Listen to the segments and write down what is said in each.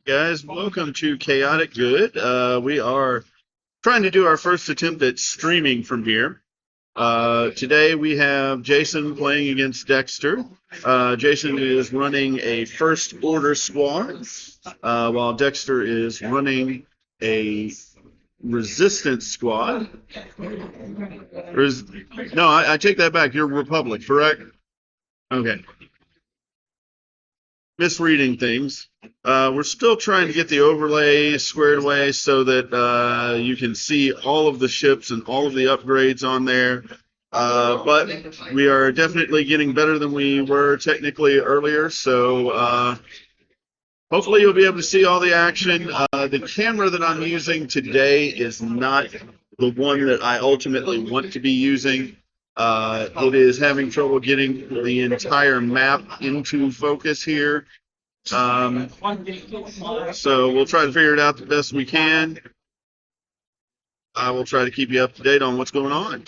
Guys, welcome to Chaotic Good. We are trying to do our first attempt at streaming from here. Today we have Jason playing against Dexter. Jason is running a first order squad, while Dexter is running a resistance squad. No, I take that back. You're Republic, correct? Okay. Misreading things. We're still trying to get the overlay squared away so that you can see all of the ships and all of the upgrades on there. But we are definitely getting better than we were technically earlier. So hopefully you'll be able to see all the action. The camera that I'm using today is not the one that I ultimately want to be using. It is having trouble getting the entire map into focus here. So we'll try to figure it out the best we can. I will try to keep you up to date on what's going on.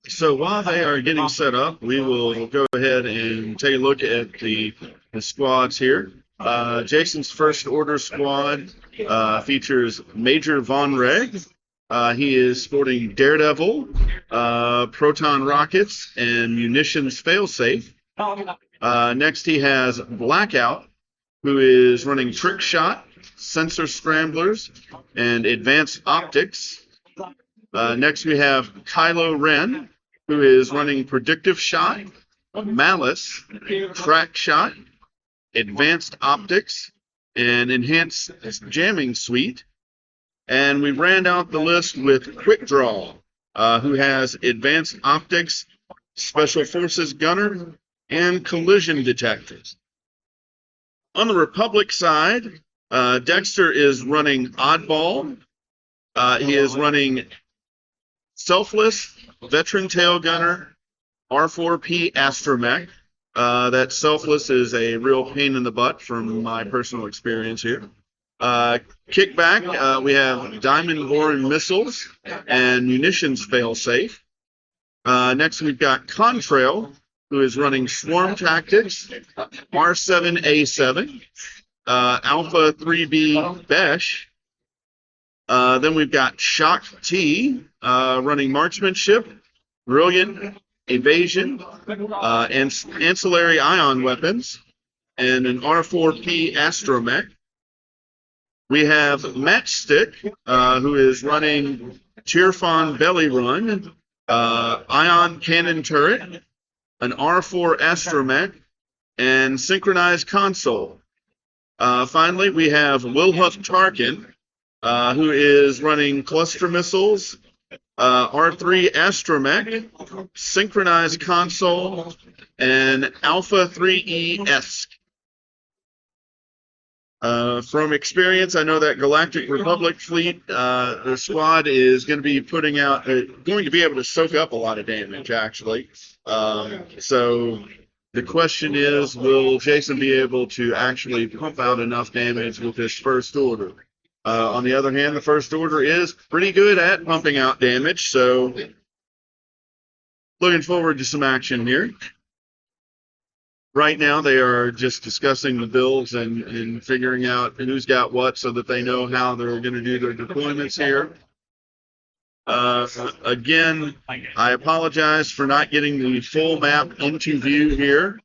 So while they are getting set up, we will go ahead and take a look at the squads here. Jason's first order squad features Major Von Reg. He is sporting Daredevil, proton rockets, and munitions failsafe. Next, he has Blackout, who is running trick shot, sensor scramblers, and advanced optics. Next, we have Kylo Ren, who is running predictive shot, malice, track shot, advanced optics, and enhanced jamming suite. And we round out the list with Quick Draw, who has advanced optics, special forces gunner, and collision detectors. On the Republic side, Dexter is running Oddball. He is running Selfless, Veteran Tail Gunner, R4P Astromech. That Selfless is a real pain in the butt from my personal experience here. Kickback, we have Diamond Boring Missiles and Munitions Failsafe. Next, we've got Contrail, who is running Swarm Tactics, R7A7, Alpha 3B Besh. Then we've got Shock T running Marksmanship, Brilliant, Evasion, and Ancillary Ion Weapons, and an R4P Astromech. We have Matchstick, who is running Tirfon Belly Run, Ion Cannon Turret, an R4 Astromech, and Synchronized Console. Finally, we have Wilhuff Tarkin, who is running Cluster Missiles, R3 Astromech, Synchronized Console, and Alpha 3E Esk. From experience, I know that Galactic Republic fleet, the squad is going to be putting out, going to be able to soak up a lot of damage, actually. So the question is, will Jason be able to actually pump out enough damage with his first order? On the other hand, the first order is pretty good at pumping out damage, so looking forward to some action here. Right now, they are just discussing the builds and figuring out who's got what so that they know how they're going to do their deployments here. Again, I apologize for not getting the full map into view here.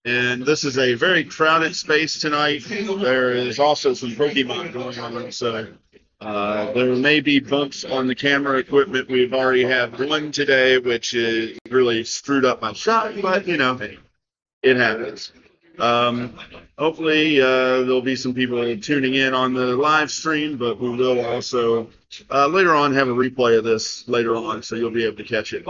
And this is a very crowded space tonight. There is also some Pokemon going on, so there may be bumps on the camera equipment. We've already had one today, which really screwed up my shot, but you know, it happens. Um, Hopefully, there'll be some people tuning in on the live stream, but we will also later on have a replay of this later on, so you'll be able to catch it.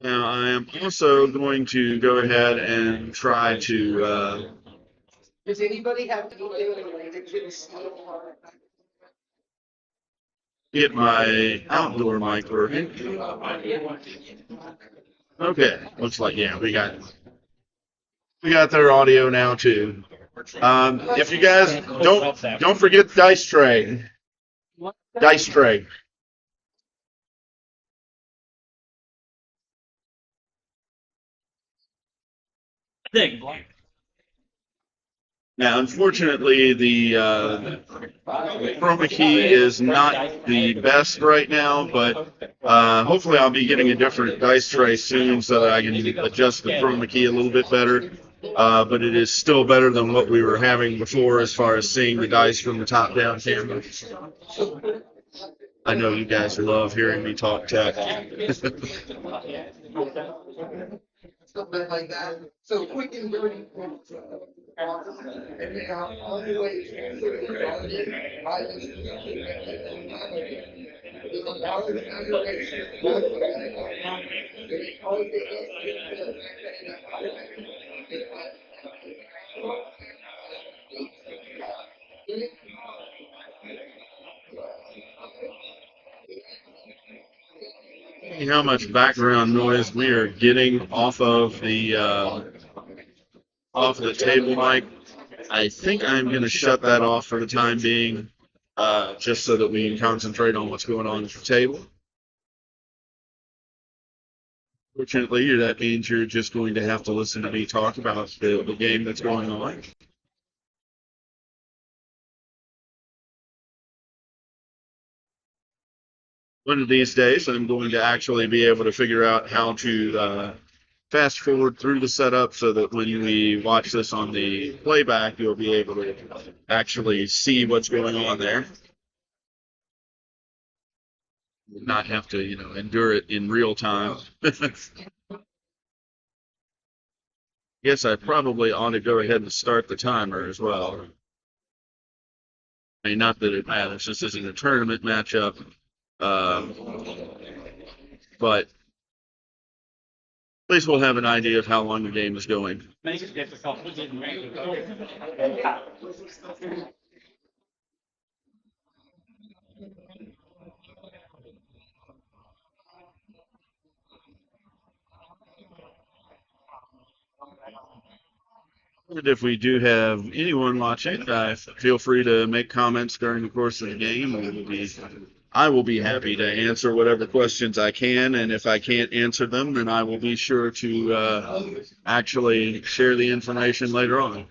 Now, I am also going to go ahead and try to Does anybody have get my outdoor mic working. Okay, looks like yeah, we got their audio now too. If you guys don't forget dice tray, dice tray. Now, unfortunately, the chroma key is not the best right now, but hopefully I'll be getting a different dice tray soon so that I can adjust the chroma key a little bit better. But it is still better than what we were having before as far as seeing the dice from the top-down camera. I know you guys love hearing me talk tech. something like that? So quick and dirty. How much background noise we are getting off of the table mic. I think I'm going to shut that off for the time being, just so that we can concentrate on what's going on at the table. Fortunately, that means you're just going to have to listen to me talk about the game that's going on. One of these days, I'm going to actually be able to figure out how to fast forward through the setup so that when we watch this on the playback, you'll be able to actually see what's going on there. Not have to, endure it in real time. Guess I probably ought to go ahead and start the timer as well. I mean, not that it matters. This isn't a tournament matchup, um, but at least we'll have an idea of how long the game is going. And if we do have anyone watching, feel free to make comments during the course of the game. I will be happy to answer whatever questions I can, and if I can't answer them, then I will be sure to actually share the information later on.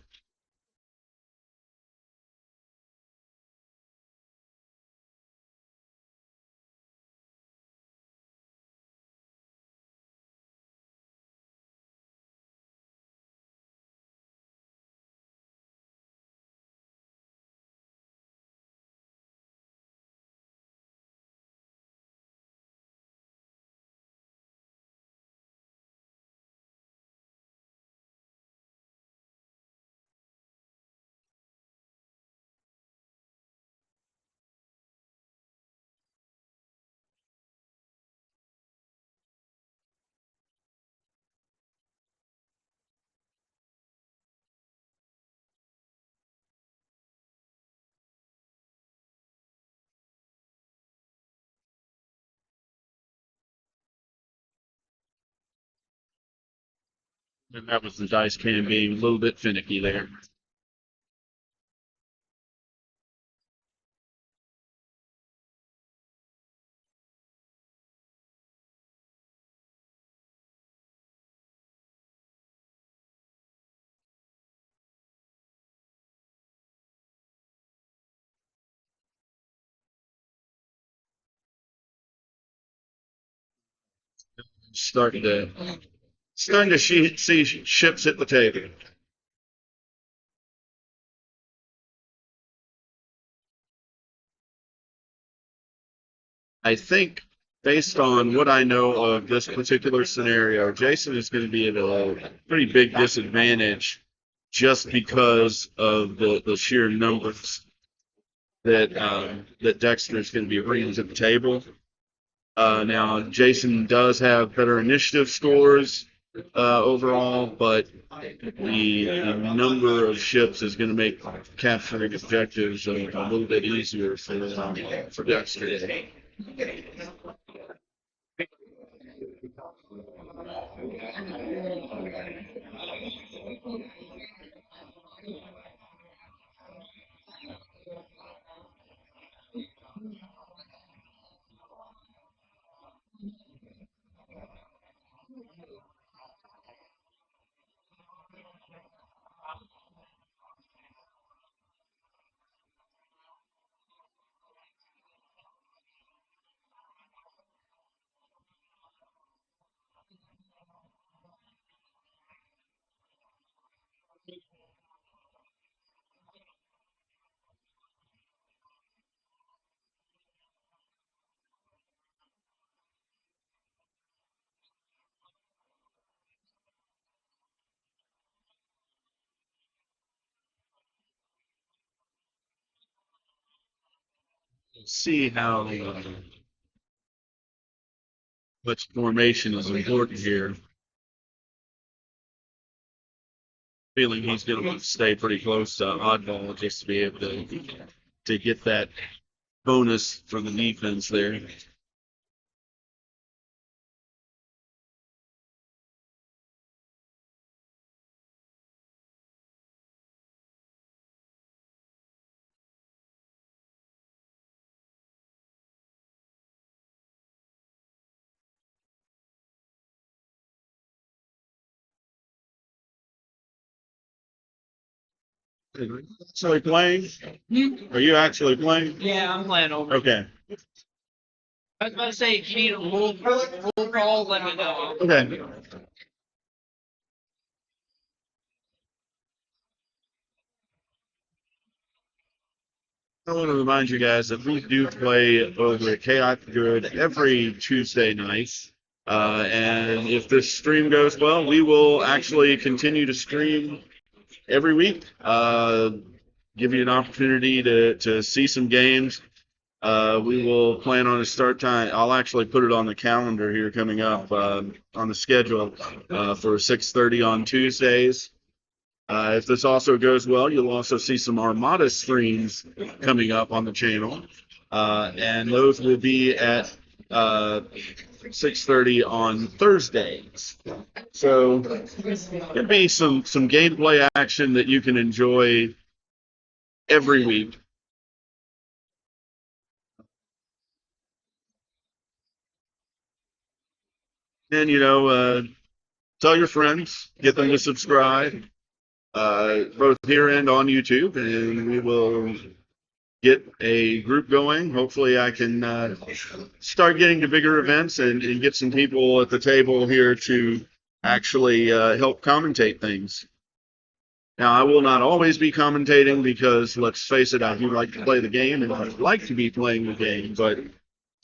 And that was the dice can being a little bit finicky there. Starting to see ships hit the table. I think based on what I know of this particular scenario, Jason is going to be at a pretty big disadvantage just because of the sheer numbers that Dexter is going to be bringing to the table. Now, Jason does have better initiative scores overall, but the number of ships is going to make capturing objectives a little bit easier for Dexter. See how much formation is important here. Feeling he's going to stay pretty close to oddball just to be able to get that bonus for the defense there. Actually playing? Are you actually playing? Yeah, I'm playing over. Okay. I was about to say, if you need a roll call, let me know. Okay. I want to remind you guys that we do play over at Chaotic Good every Tuesday night. And if this stream goes well, we will actually continue to stream every week. Give you an opportunity to see some games. We will plan on a start time. I'll actually put it on the calendar here coming up on the schedule for 6:30 on Tuesdays. If this also goes well, you'll also see some Armada streams coming up on the channel, and those will be at 6:30 on Thursdays. So there'll be some gameplay action that you can enjoy every week. And tell your friends, get them to subscribe, both here and on YouTube, and we will get a group going. Hopefully I can start getting to bigger events and get some people at the table here to actually help commentate things. Now, I will not always be commentating because, let's face it, I do like to play the game and I like to be playing the game, but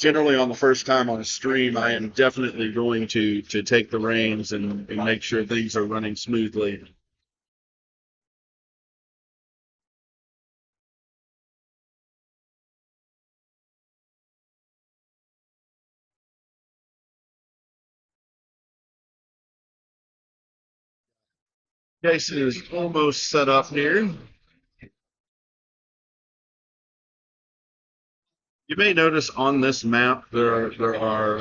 generally on the first time on a stream, I am definitely going to take the reins and make sure things are running smoothly. Jason is almost set up here. You may notice on this map there are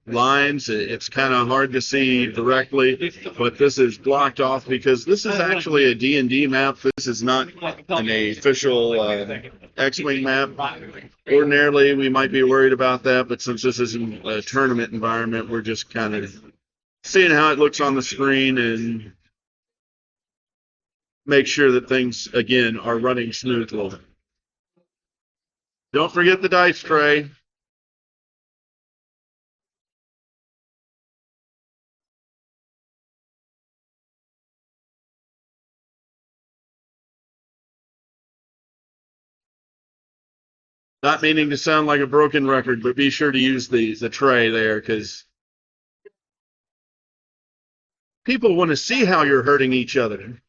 lines. It's kind of hard to see directly, but this is blocked off because this is actually a D&D map. This is not an official X-Wing map. Ordinarily, we might be worried about that, but since this isn't a tournament environment, we're just kind of seeing how it looks on the screen and make sure that things, again, are running smoothly. Don't forget the dice tray. Not meaning to sound like a broken record, but be sure to use the tray there because people want to see how you're hurting each other.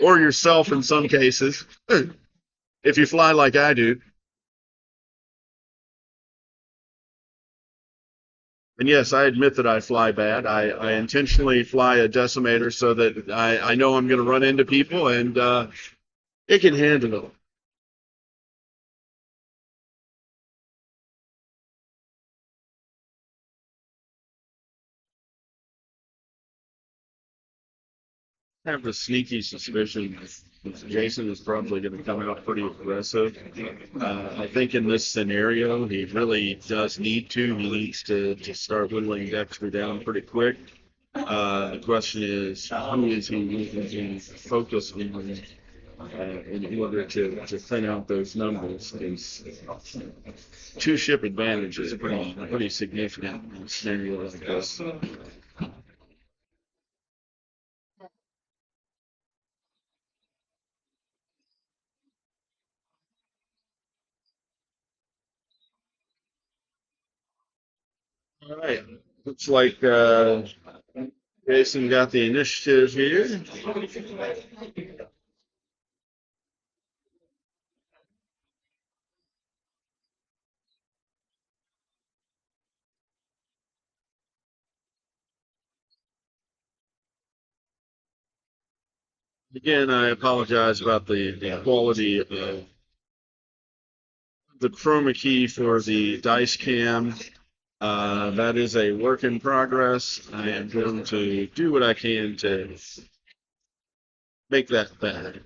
Or yourself in some cases, if you fly like I do. And yes, I admit that I fly bad. I intentionally fly a decimator so that I know I'm going to run into people and it can handle it. I have a sneaky suspicion that Jason is probably going to come out pretty aggressive. I think in this scenario, he really does need to. He needs to start whittling Dexter down pretty quick. The question is, who is he using to focus in order to thin out those numbers? Because two ship advantage is pretty significant in a scenario like this. All right. Looks like Jason got the initiative here. Again, I apologize about the quality of the chroma key for the dice cam. That is a work in progress. I am going to do what I can to make that better.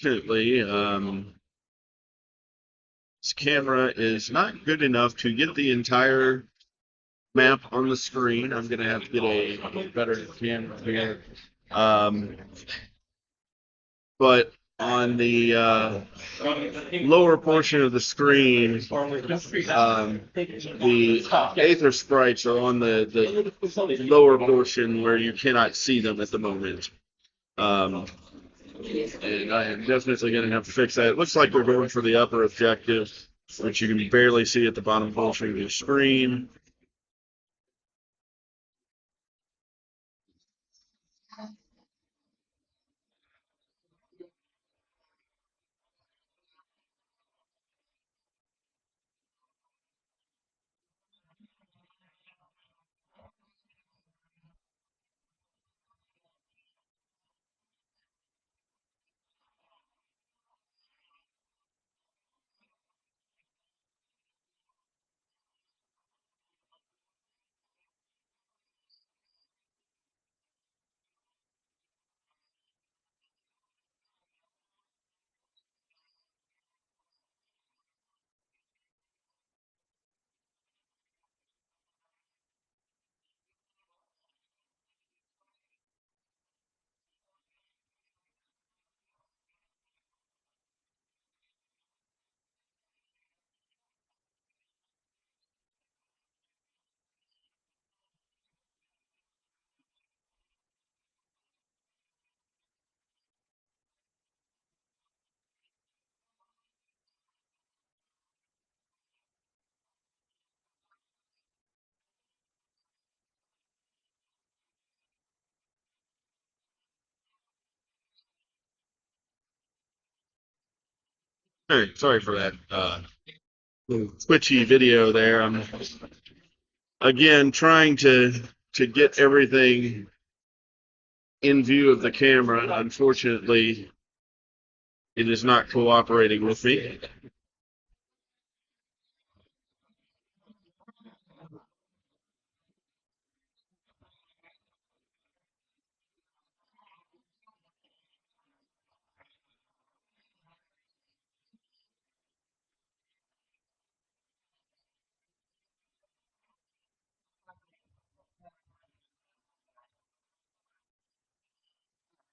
Fortunately, this camera is not good enough to get the entire map on the screen. I'm going to have to get a better camera here. But on the lower portion of the screen, the Aether sprites are on the lower portion where you cannot see them at the moment. And I am definitely going to have to fix that. It looks like we're going for the upper objective, which you can barely see at the bottom portion of your screen. Sorry for that little twitchy video there. I'm again trying to get everything in view of the camera. Unfortunately, it is not cooperating with me.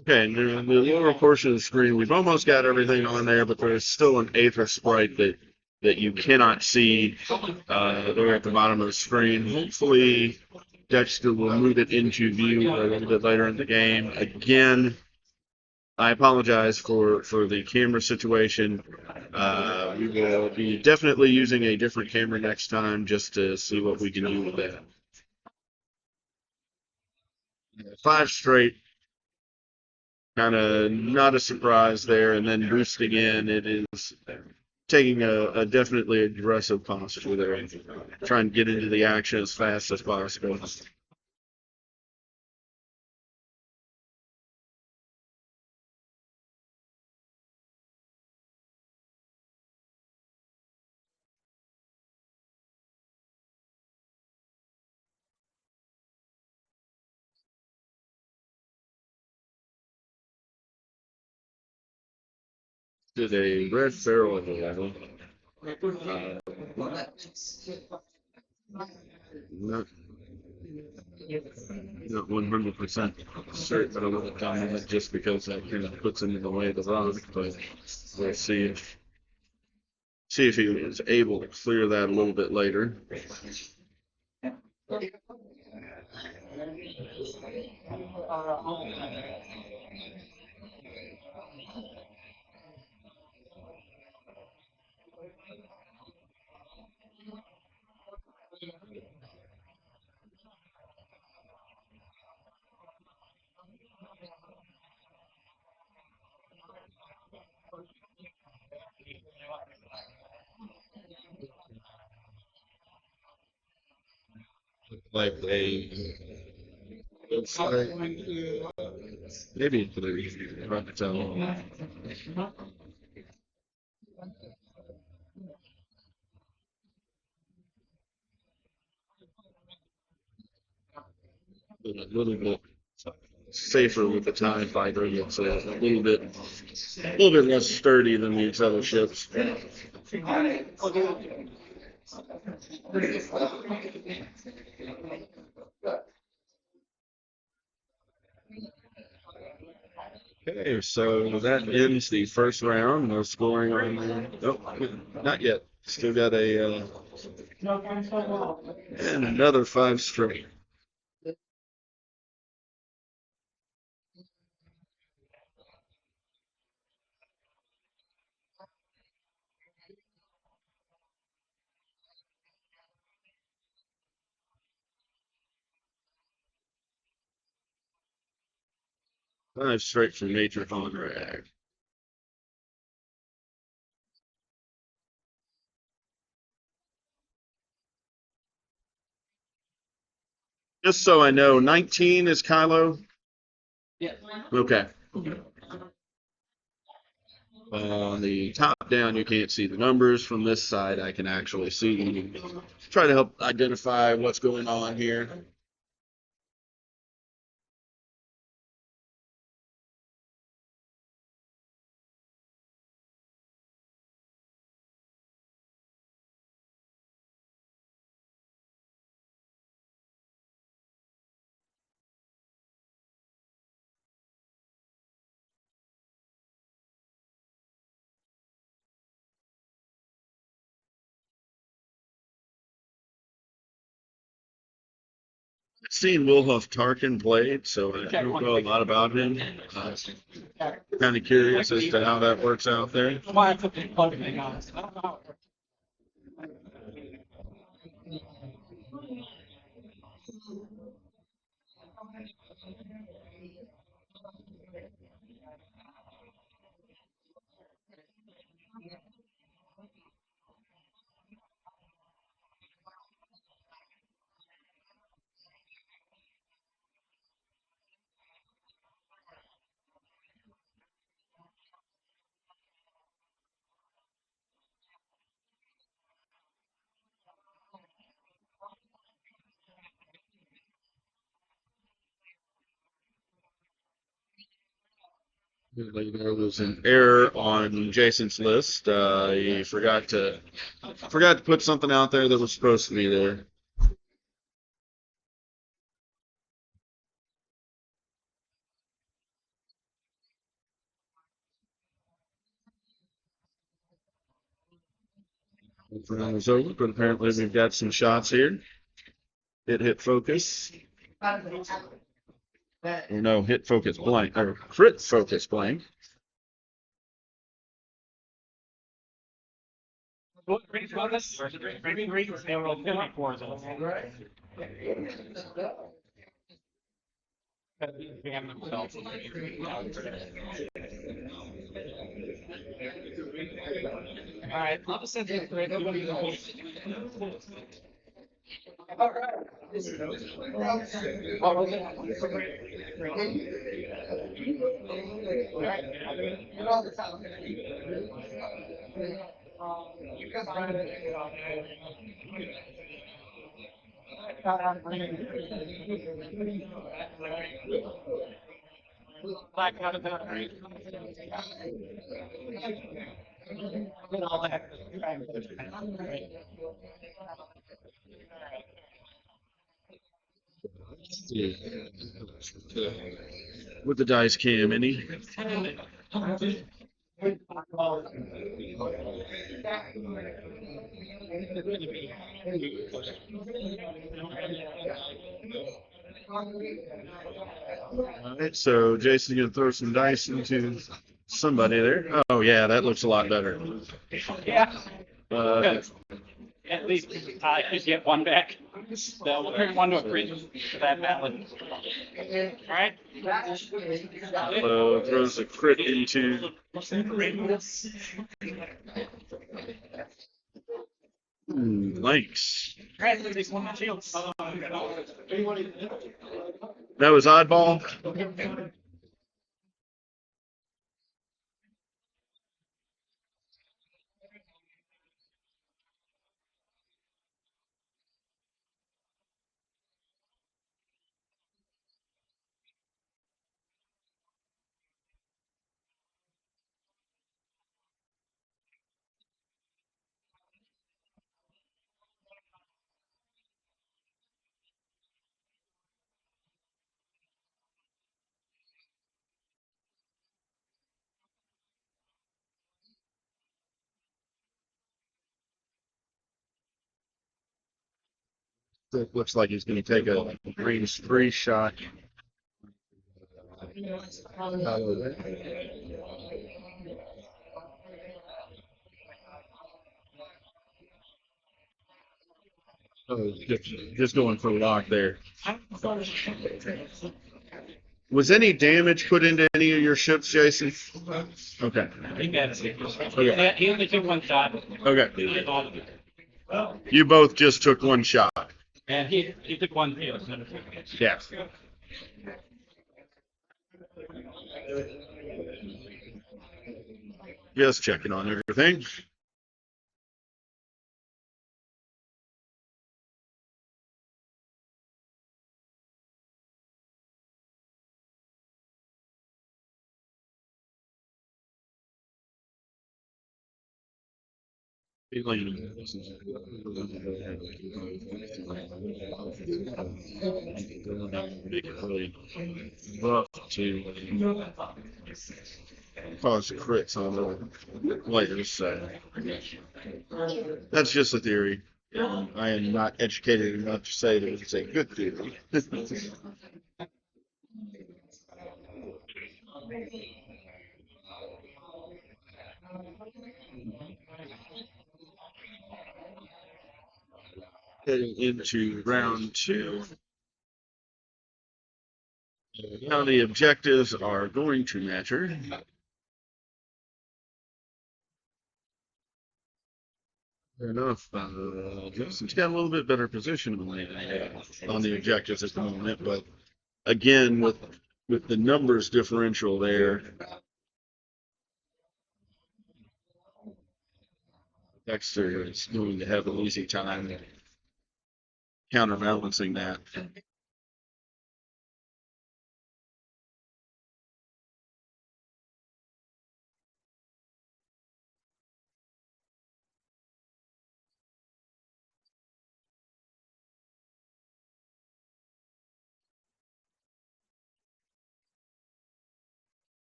Okay, and in the lower portion of the screen, we've almost got everything on there, but there's still an Aether sprite that you cannot see there at the bottom of the screen. Hopefully, Dexter will move it into view a little bit later in the game. Again, I apologize for the camera situation. We will be definitely using a different camera next time just to see what we can do with that. 5 straight, kind of not a surprise there, and then boosting in, it is taking a definitely aggressive posture there, trying to get into the action as fast as possible. Did a red barrel level. Not not 100% certain, but I would have done it just because that kind of puts him in the way of the rock. But we'll see if he was able to clear that a little bit later. Like a looks like maybe blue. Hard to tell. A little bit safer with the TIE fighter. It's a little bit less sturdy than these other ships. Okay, so that ends the first round. No scoring on there. Nope, not yet. Still got and another 5 straight. Five straight from Major Conrad. Just so I know, 19 is Kylo? Yeah. Okay. On the top down, you can't see the numbers. From this side, I can actually see them. Try to help identify what's going on here. I've seen Wilhoff Tarkin played, so I don't know a lot about him. Kind of curious as to how that works out there. Why I put the plug thing on. I don't know. There was an error on Jason's list. He forgot to put something out there that was supposed to be there. Round is over, but apparently we've got some shots here. Hit focus. Or no, hit focus blank. Or crit focus blank. All right, opposite. With the dice cam, any? All right, so Jason's gonna throw some dice into somebody there. Oh yeah, that looks a lot better. Yeah. Uh, At least I could get one back. So we're one to a three for that ballot. All right. throws a crit into blanks. That was oddball. It looks like he's going to take a range 3 shot. Oh, just going for a lock there. Was any damage put into any of your ships, Jason? Okay. He only took one shot. Okay. You both just took one shot. And he took one field. Yeah. Just checking on everything. Make it really rough to cause crits on the players. So that's just a theory. I am not educated enough to say that it's a good theory. Heading into round 2. Now the objectives are going to matter. Fair enough. Justin's got a little bit better position on the objectives at the moment, but again, with the numbers differential there, Dexter is going to have an easy time counterbalancing that.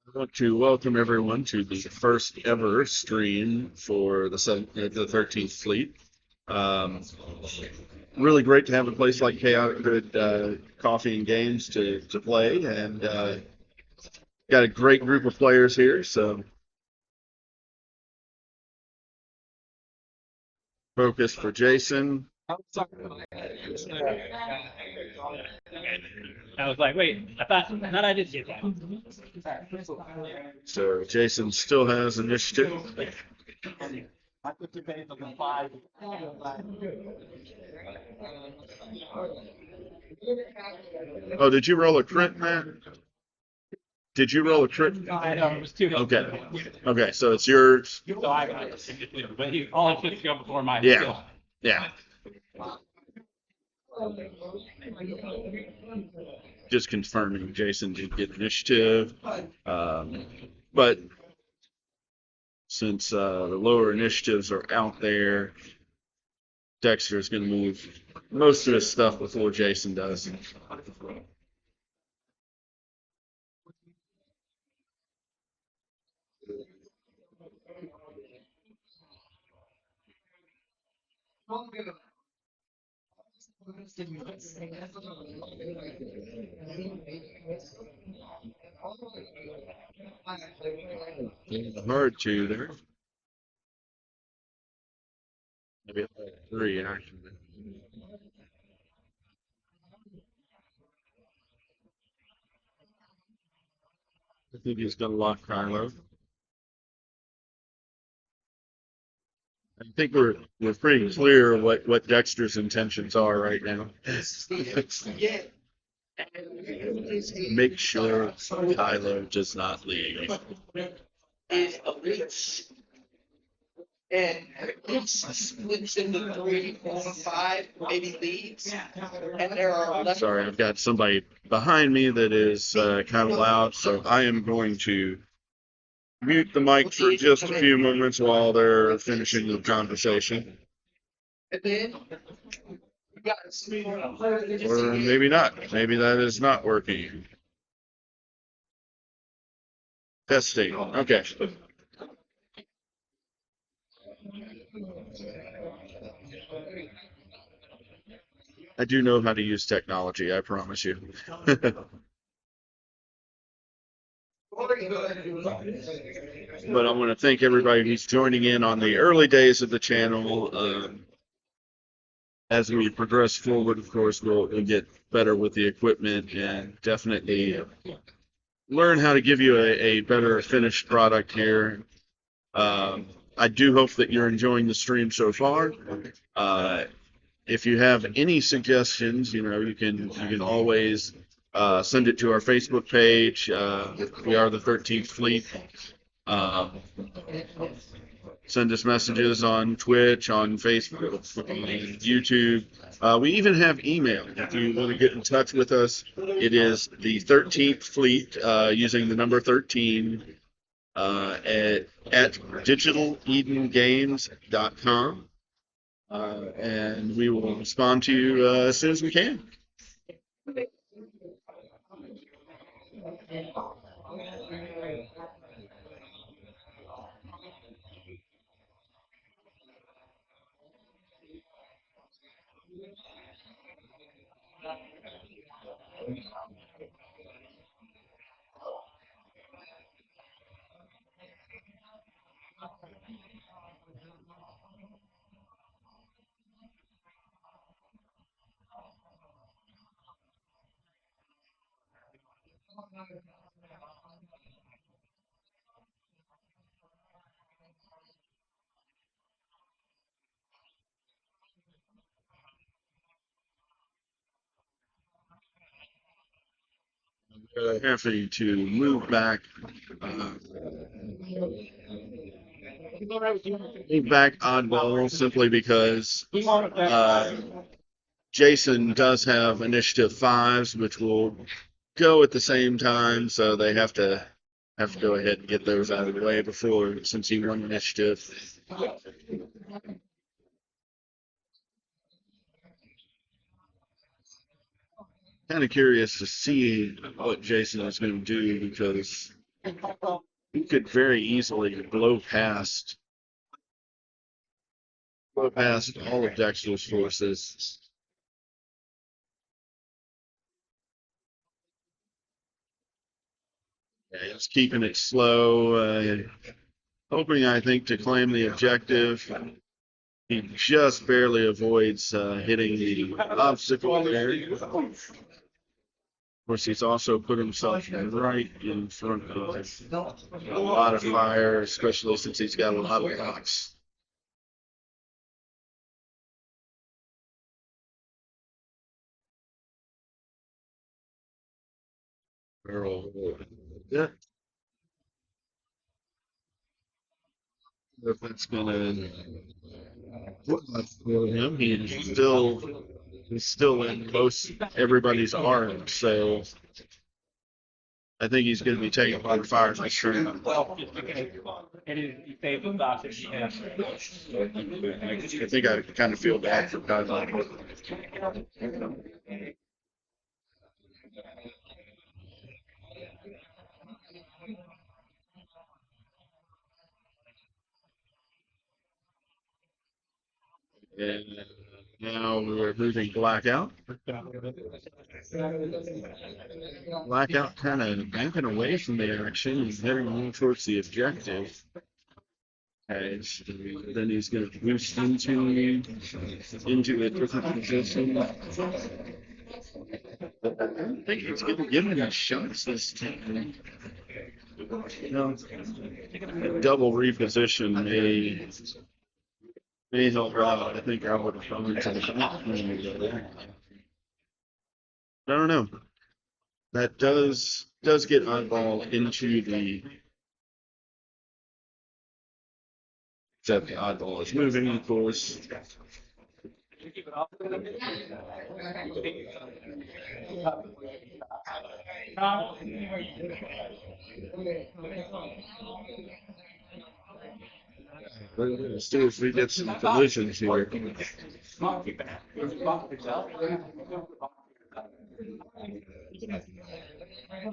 I want to welcome everyone to the first ever stream for the 13th Fleet. Um, really great to have a place like Chaotic Coffee and Games to play, and got a great group of players here. So focus for Jason. I was like, wait, I thought I did get that. So Jason still has initiative. Oh, did you roll a crit, Matt? Did you roll a crit? I know, it was too. Okay. Okay, so it's yours. So I got it. But all it should go before mine. Yeah. Still. Yeah. Just confirming Jason did get initiative. But since the lower initiatives are out there, Dexter is going to move most of his stuff before Jason does. Hard to there. Maybe 3 actually. I think he's going to lock Kylo. I think we're pretty clear what Dexter's intentions are right now. Make sure Kylo does not leave. Is elites. And elites splits into 3, 4, 5, maybe leads. And there are 11. Sorry, I've got somebody behind me that is kind of loud, so I am going to mute the mic for just a few moments while they're finishing the conversation. And then you got Or maybe not. Maybe that is not working. Testing. Okay. I do know how to use technology, I promise you. But I want to thank everybody who's joining in on the early days of the channel. As we progress forward, of course, we'll get better with the equipment and definitely learn how to give you a better finished product here. I do hope that you're enjoying the stream so far. If you have any suggestions, you can always send it to our Facebook page. We are the 13th Fleet. Send us messages on Twitch, on Facebook, on YouTube. We even have email. If you want to get in touch with us, it is the 13th Fleet using the number 13 at digitaledengames.com. And we will respond to you as soon as we can. Happy to move back. Move back oddball simply because Jason does have initiative 5s, which will go at the same time, so they have to go ahead and get those out of the way before, since he won initiative. Kind of curious to see what Jason is going to do, because He could very easily blow past all of Dexter's forces. Yeah, he's keeping it slow, hoping, I think, to claim the objective. He just barely avoids hitting the obstacle there. Of course, he's also put himself right in front of a lot of fire, especially since he's got a lot of rocks. Yeah, if that's gonna work for him, he's still in most everybody's arms, so I think he's going to be taking a lot of fire next turn. Well, it is he saved the sausage. Yeah. I think I kind of feel bad for God. And now we're moving blackout. Blackout kind of banking away from the action and heading more towards the objective. Okay, so then he's going to boost into a different position. I think he's going to give him a shot this time. No, a double reposition may help out. I think I would have gone to the shot. I don't know. That does get oddball into the. Except the oddball is moving, of course. Let's see if we get some collisions here.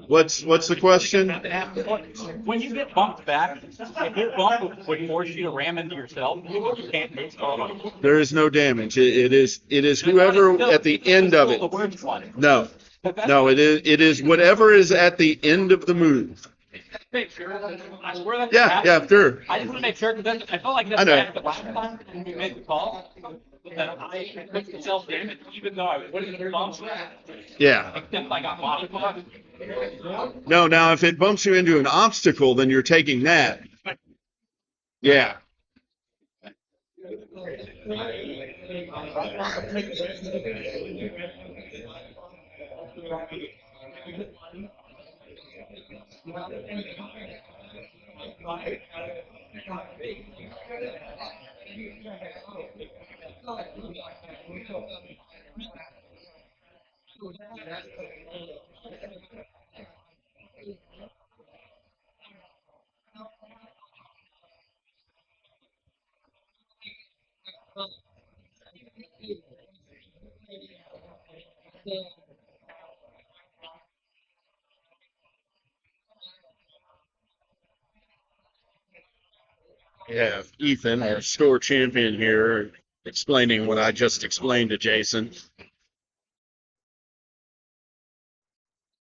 What's the question? When you get bumped back, if your bump would force you to ram into yourself, you can't make it. There is no damage. It is whoever at the end of it. The worst one. No, it is whatever is at the end of the move. Make sure. I swear that's Yeah, sure. I just want to make sure because I felt like I know. that's the last time we made the call. That I took the self damage even though I wouldn't have bumped. Yeah. Except I got modified. No, now if it bumps you into an obstacle, then you're taking that. Yeah. Yeah, Ethan, our store champion here, explaining what I just explained to Jason.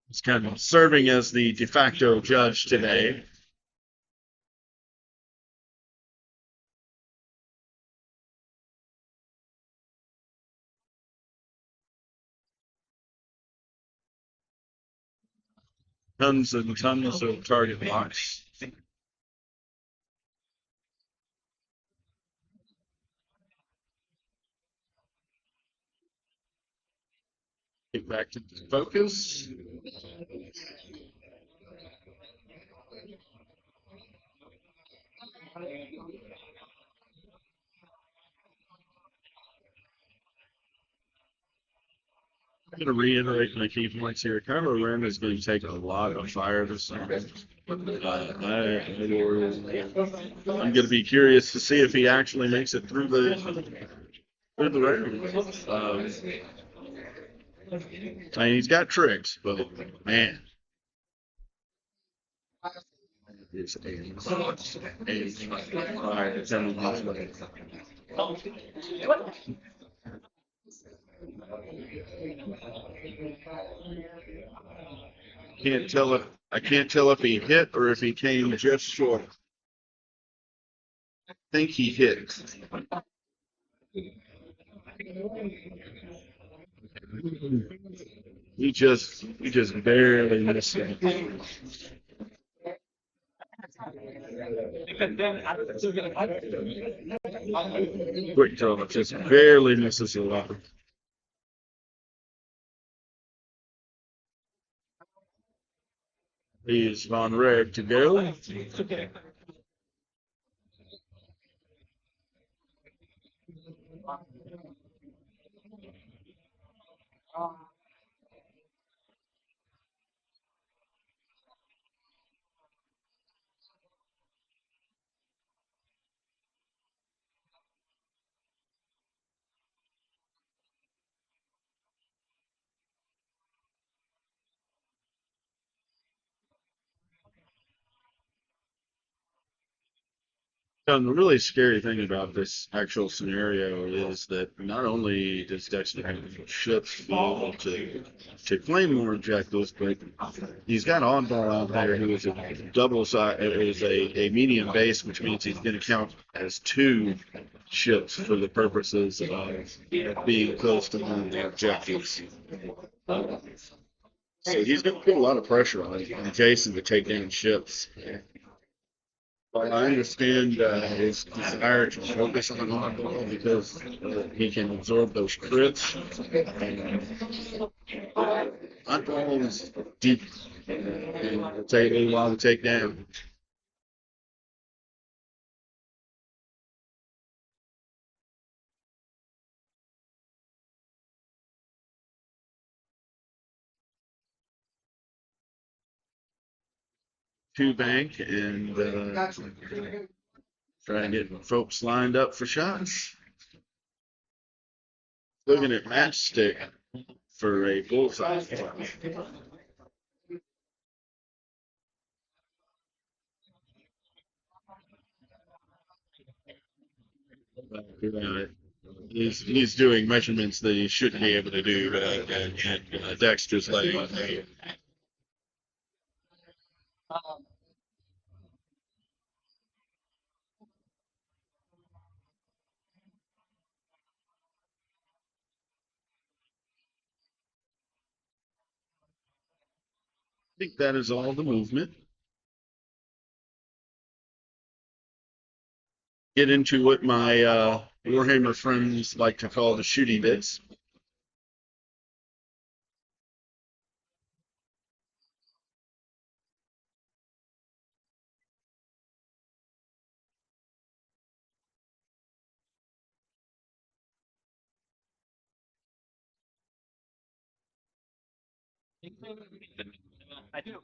He's kind of serving as the de facto judge today. Tons and tons of target blocks. Get back to focus. I'm going to reiterate my key points here. Kylo Ren is going to take a lot of fire this time. I'm going to be curious to see if he actually makes it through the round. I mean, he's got tricks, but man. is a can't tell if I can't tell if he hit or if he came just short. I think he hit. He just barely missed it. Quick draw, just barely misses the line. He's on red to go. And the really scary thing about this actual scenario is that not only does Dexter have ships be able to claim more objectives, but he's got Oddball out there who is a double size, is a medium base, which means he's going to count as two ships for the purposes of being close to one of the objectives. So he's going to put a lot of pressure on Jason to take down ships. Well, I understand his desire to focus on oddball because he can absorb those crits. Oddball is deep and it'll take a little while to take down. Two bank and try and get folks lined up for shots. Looking at matchstick for a bullseye. Uh, he's doing measurements that he shouldn't be able to do, and Dexter's letting him. I think that is all the movement. Get into what my Warhammer friends like to call the shooty bits. I do.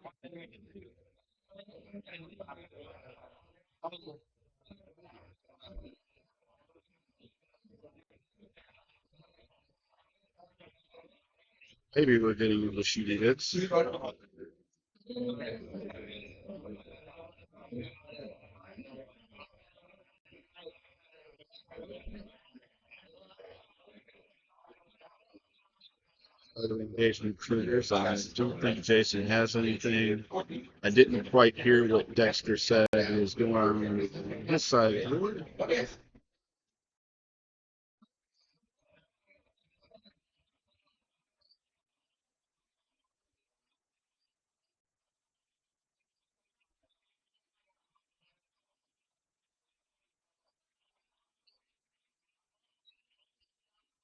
Maybe we're getting the shooty bits. Other engagement triggers. I don't think Jason has anything. I didn't quite hear what Dexter said was going on his side.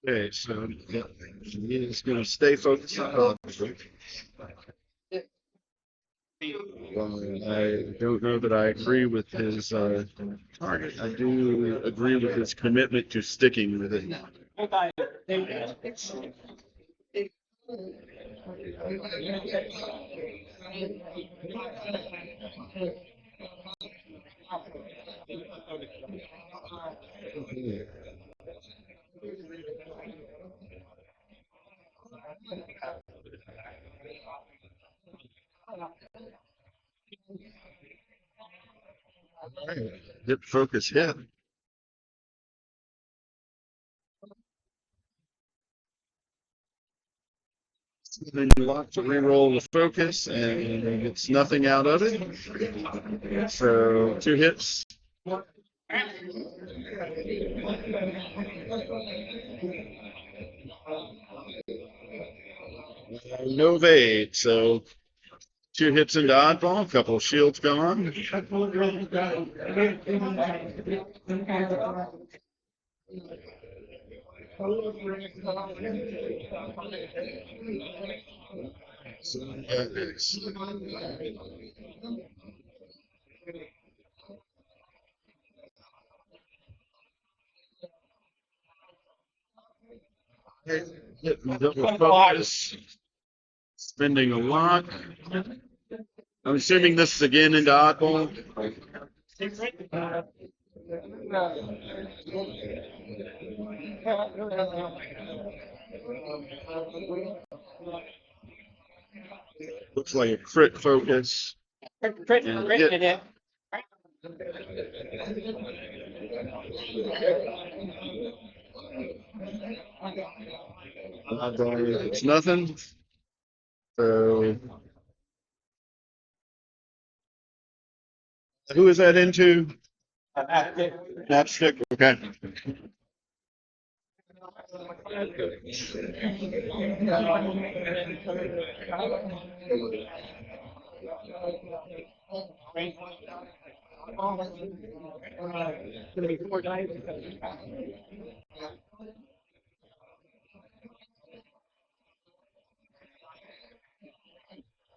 Okay, so he's going to stay focused on. I don't know that I agree with his target. I do agree with his commitment to sticking with it. Hit focus hit. Then you want to re-roll the focus, and it's nothing out of it. So 2 hits. No evade. So 2 hits into oddball, a couple of shields gone. Hit double focus. Spending a lot. I'm assuming this is again into oddball. Looks like a crit focus. Crit hit. It's nothing. So who is that into? Matchstick. Okay.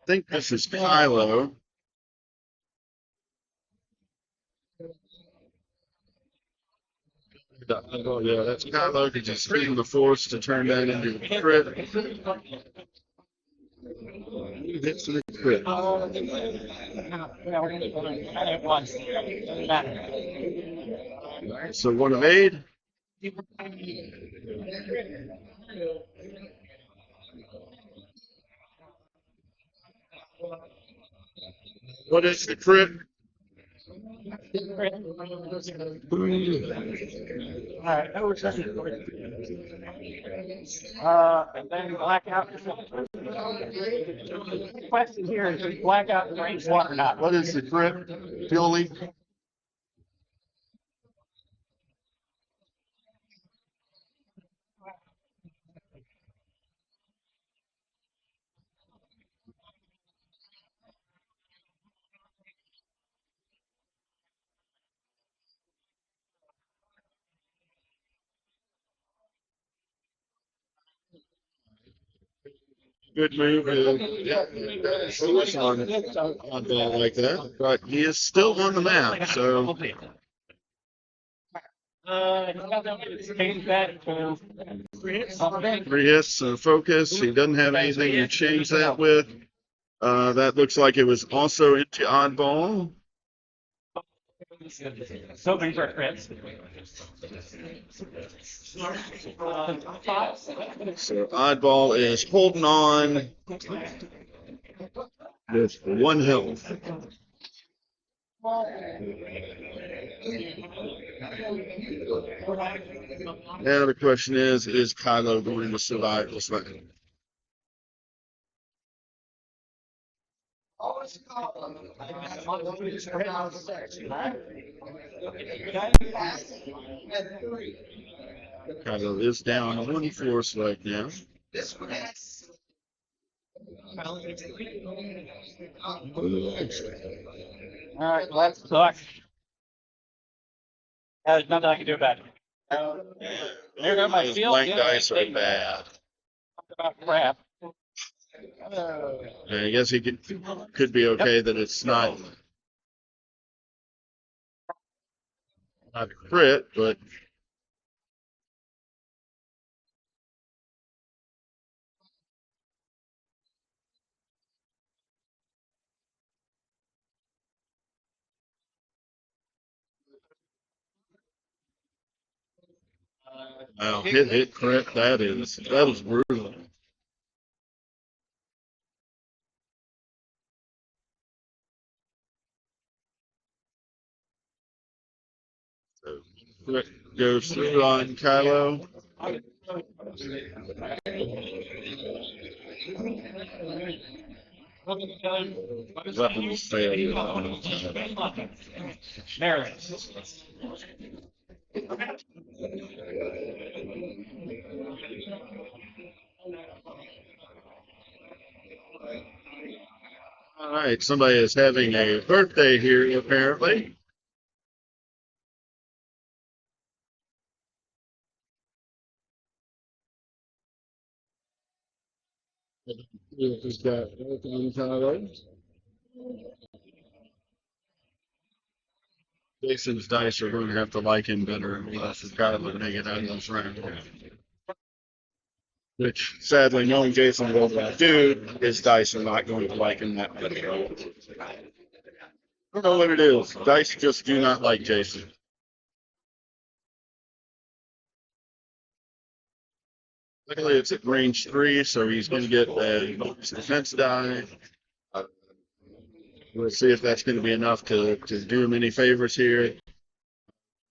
I think this is Kylo. Oh, yeah, that's Kylo. Could just spin the force to turn that into a crit. Hits the crit. So 1 evade. What is the crit? All right, that was second. And then blackout. The question here is blackout in range 1 or not? What is the crit? Fuel leak? Good move. Yeah, focus on ball like that. But he is still on the map. So Change that to 3 hits. 3 hits, focus. He doesn't have anything to change that with. That looks like it was also into oddball. So many for crits. So oddball is holding on with 1 health. Now the question is Kylo going to survive this fight? Kylo is down 1 force right now. All right, well, that sucks. There's nothing I can do about it. There go my Those field. blank dice are bad. About crap. I guess he could be okay that it's not a crit, but hit crit. That was brutal. goes through on Kylo. Weapons failure. Maryland. All right, somebody is having a birthday here, apparently. Who's got Jason's dice are going to have to like him better unless it's got to make it out of this round. Which, sadly, knowing Jason will do, his dice are not going to like him that much. I don't know what it is. Dice just do not like Jason. Luckily, it's at range 3, so he's going to get a bonus defense die. We'll see if that's going to be enough to do him any favors here.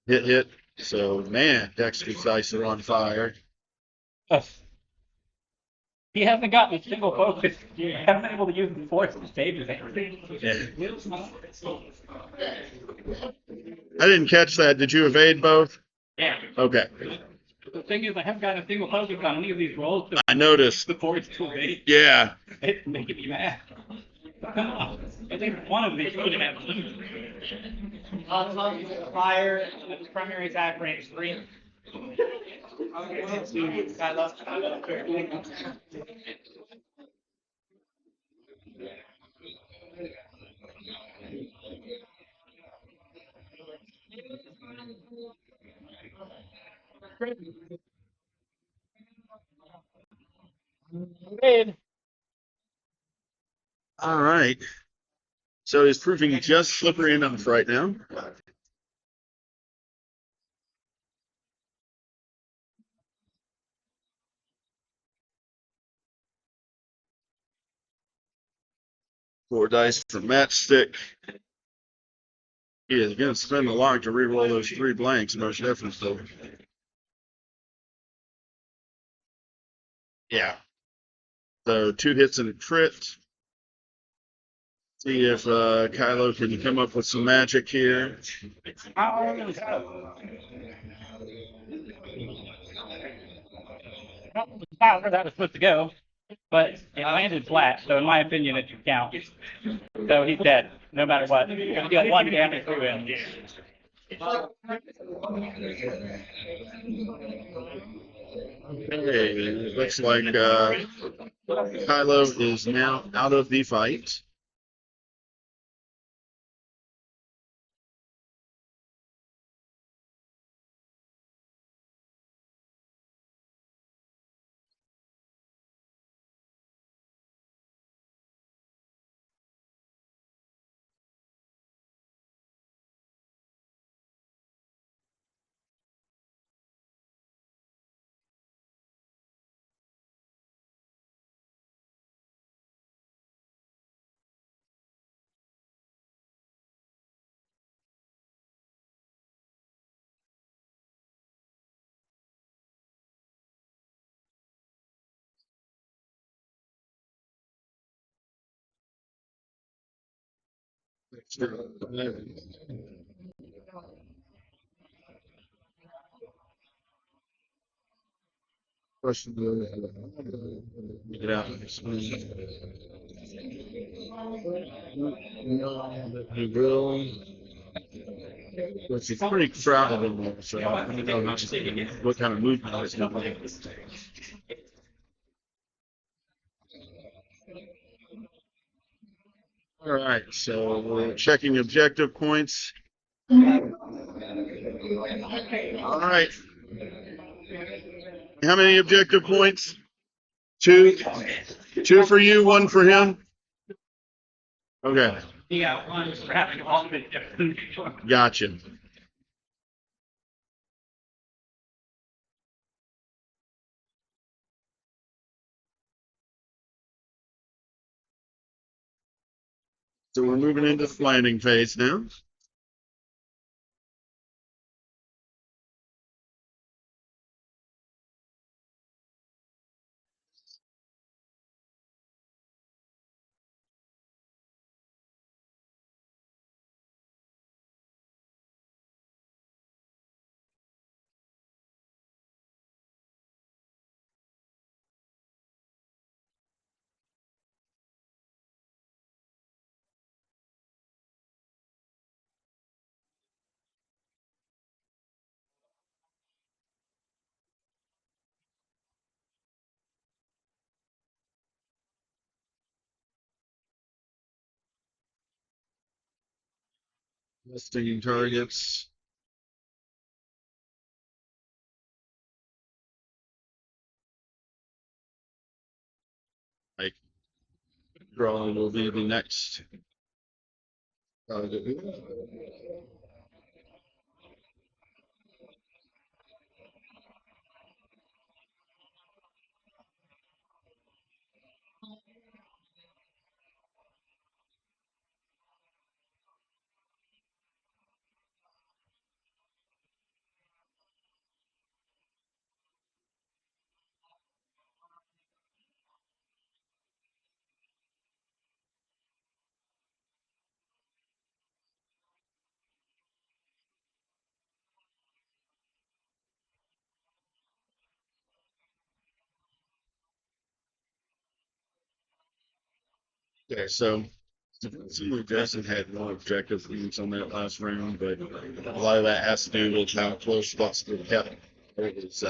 Hit. So, man, Dexter's dice are on fire. He hasn't gotten a single focus. He hasn't been able to use the force to save his everything. Yeah. I didn't catch that. Did you evade both? Yeah. Okay. The thing is, I haven't gotten a single focus on any of these rolls. So I noticed. the force to evade. Yeah. It's making me mad. Come on. At least one of these should have fire, primary attack range 3. I love All right. So he's proving just slippery enough right now. Four dice for matchstick. He is going to spend a lot to reroll those 3 blanks, most definitely. Yeah. So 2 hits and a crit. See if Kylo can come up with some magic here. I don't know where that was supposed to go, but it landed flat, so in my opinion, it should count. So he's dead, no matter what. He got 1 damage to him. Okay, it looks like Kylo is now out of the fight. Get out of this. He will. It's pretty crowded in there, so I don't know what kind of movement it's going to make. All right, so we're checking objective points. All right. How many objective points? 2. 2 for you, 1 for him. Okay. He got 1 for having all of it different. Gotcha. So we're moving into the planning phase now. Listing targets. Like draw will be the next target. Okay, so seems Justin had more objective things on that last round, but a lot of that has to do with how close Dexter kept his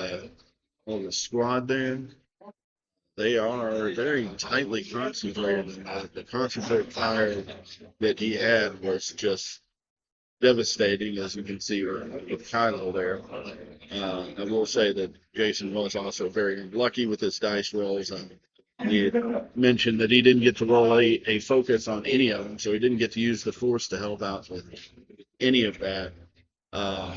on the squad there. They are very tightly concentrated. And the concentrated fire that he had was just devastating, as you can see with Kylo there. I will say that Jason was also very unlucky with his dice rolls. He had mentioned that he didn't get to roll a focus on any of them, so he didn't get to use the force to help out with any of that. Uh,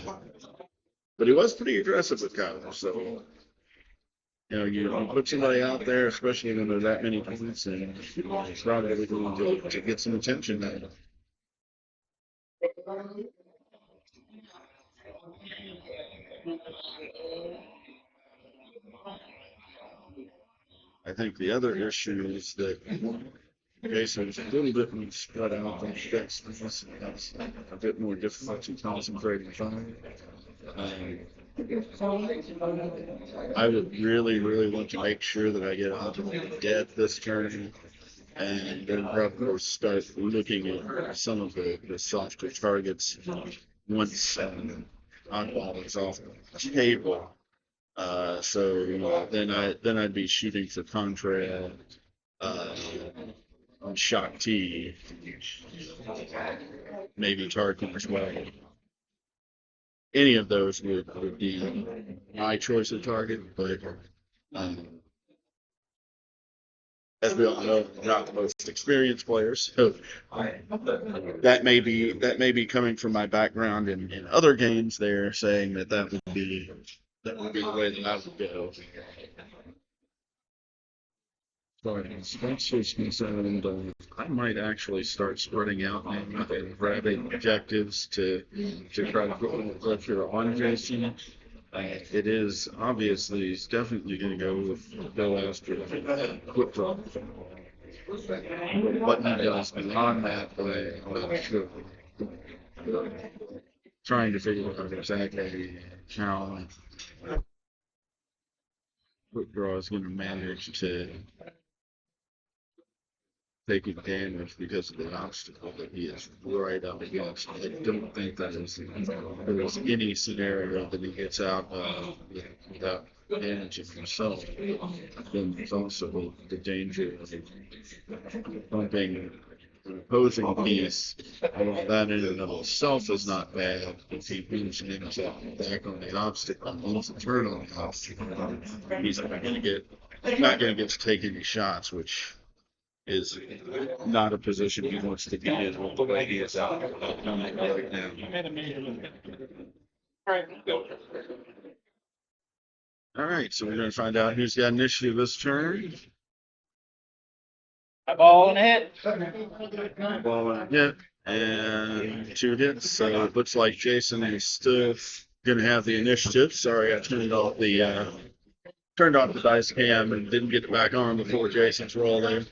but he was pretty aggressive with Kylo, so you put somebody out there, especially when there are that many points, and it's probably going to get some attention. I think the other issue is that Jason's a little bit more spread out than Dexter. That's a bit more difficult to concentrate and find. Um, I would really, really want to make sure that I get out dead this turn, and then probably start looking at some of the softer targets once oddball is off the table. So then I'd be shooting for Contrail, uh, on Shock T, maybe Tarkin as well. Any of those would be my choice of target, but um, as we all know, not the most experienced players. So that may be coming from my background in other games. There, saying that would be the way that I would go. Far as Spencer's concerned, I might actually start spreading out and grabbing objectives to try to put more pressure on Jason. It is obviously he's definitely going to go after quick draw. What he does beyond that, I'm not sure. Trying to figure out exactly how quick draw is going to manage to take advantage because of the obstacle that he is right up against. I don't think there's any scenario that he gets out without managing himself. Then there's also the danger of bumping an opposing piece. Well, that in and of itself is not bad. If he moves and ends up back on the obstacle, once a turn on the obstacle, he's not going to get to take any shots, which is not a position he wants to be in the way he is out right now. All right, so we're going to find out who's got initiative this turn. A ball and a hit. Ball and a hit, and 2 hits. So it looks like Jason is still going to have the initiative. Sorry, I turned off the dice cam and didn't get it back on before Jason's roll there.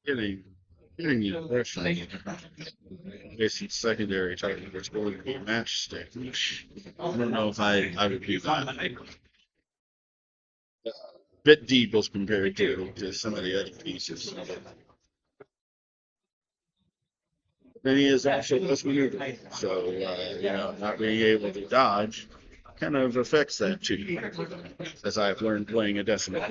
Getting, getting the impression basic secondary type of it's going to be matchstick. I don't know if I would be that bit deep as compared to some of the other pieces. Then he is also less maneuverable. So, not being able to dodge kind of affects that too, as I've learned playing a decimal.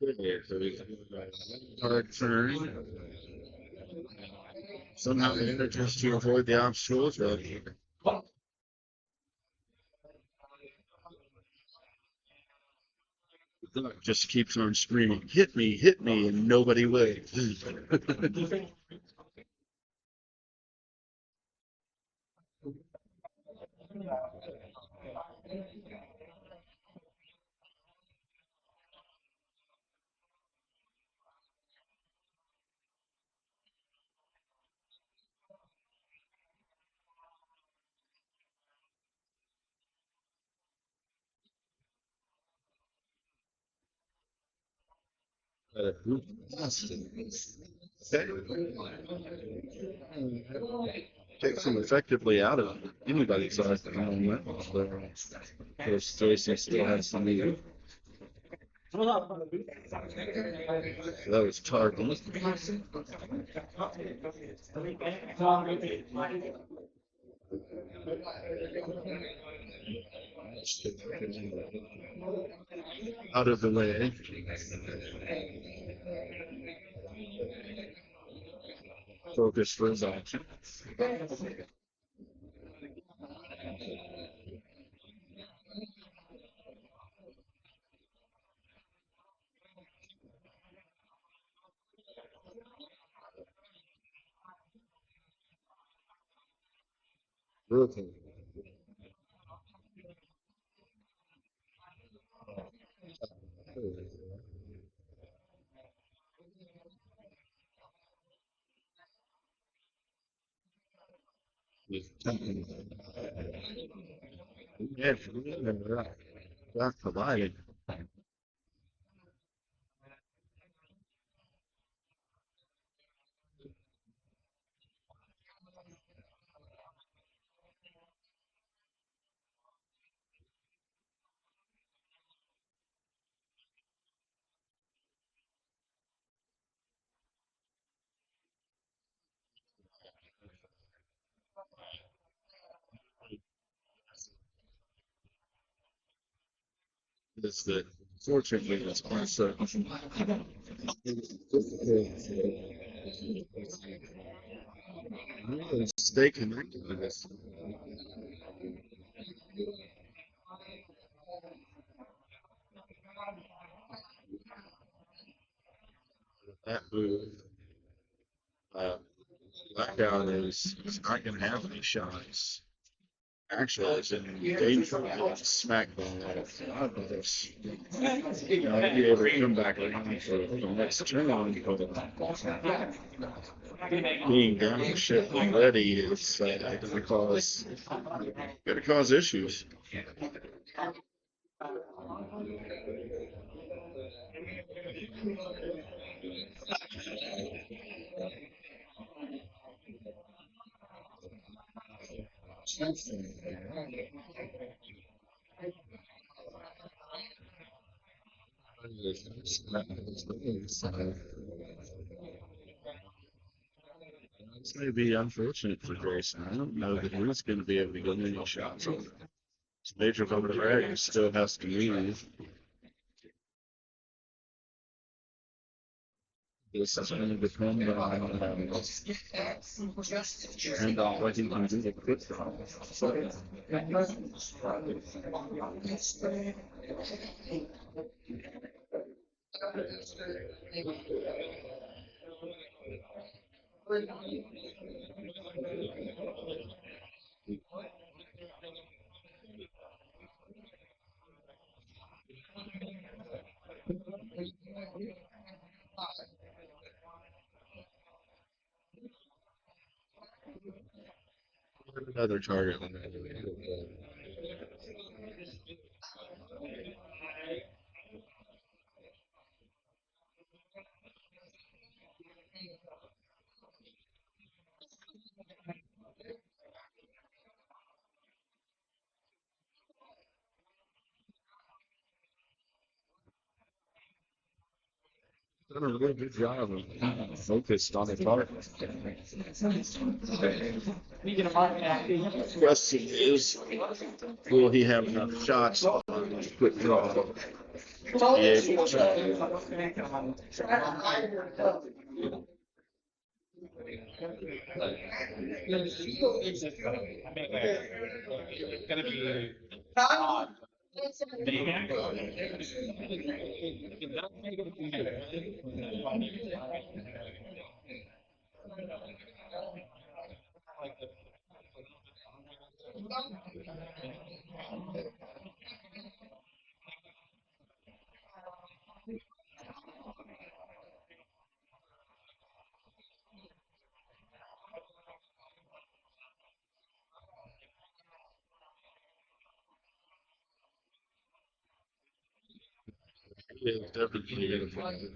Okay, so he's hard turn. Somehow manages to avoid the obstacles, but the duck just keeps on screaming, hit me, and nobody will. Takes him effectively out of anybody's life at the moment. Of course, Jason still has some lead. That was targeted. Out of the way. Focus for his action. Rookie. Yeah, that's provided. Is that fortunately it's also stay connected to this. That move, uh, Blackout is not going to have any shots. Actually, it's in danger of smackdown out of this. Be able to come back around for the next turn on, but being down the ship already is going to cause issues. This may be unfortunate for Grayson. I don't know that he's going to be able to get any shots on it. Major over the rag still has to leave. This is going to depend on what he can do to quit from. Another target. Done a really good job of focused on the target. The question is, will he have enough shots on quick draw to be able to? It's gonna be odd. Yeah, definitely gonna find it.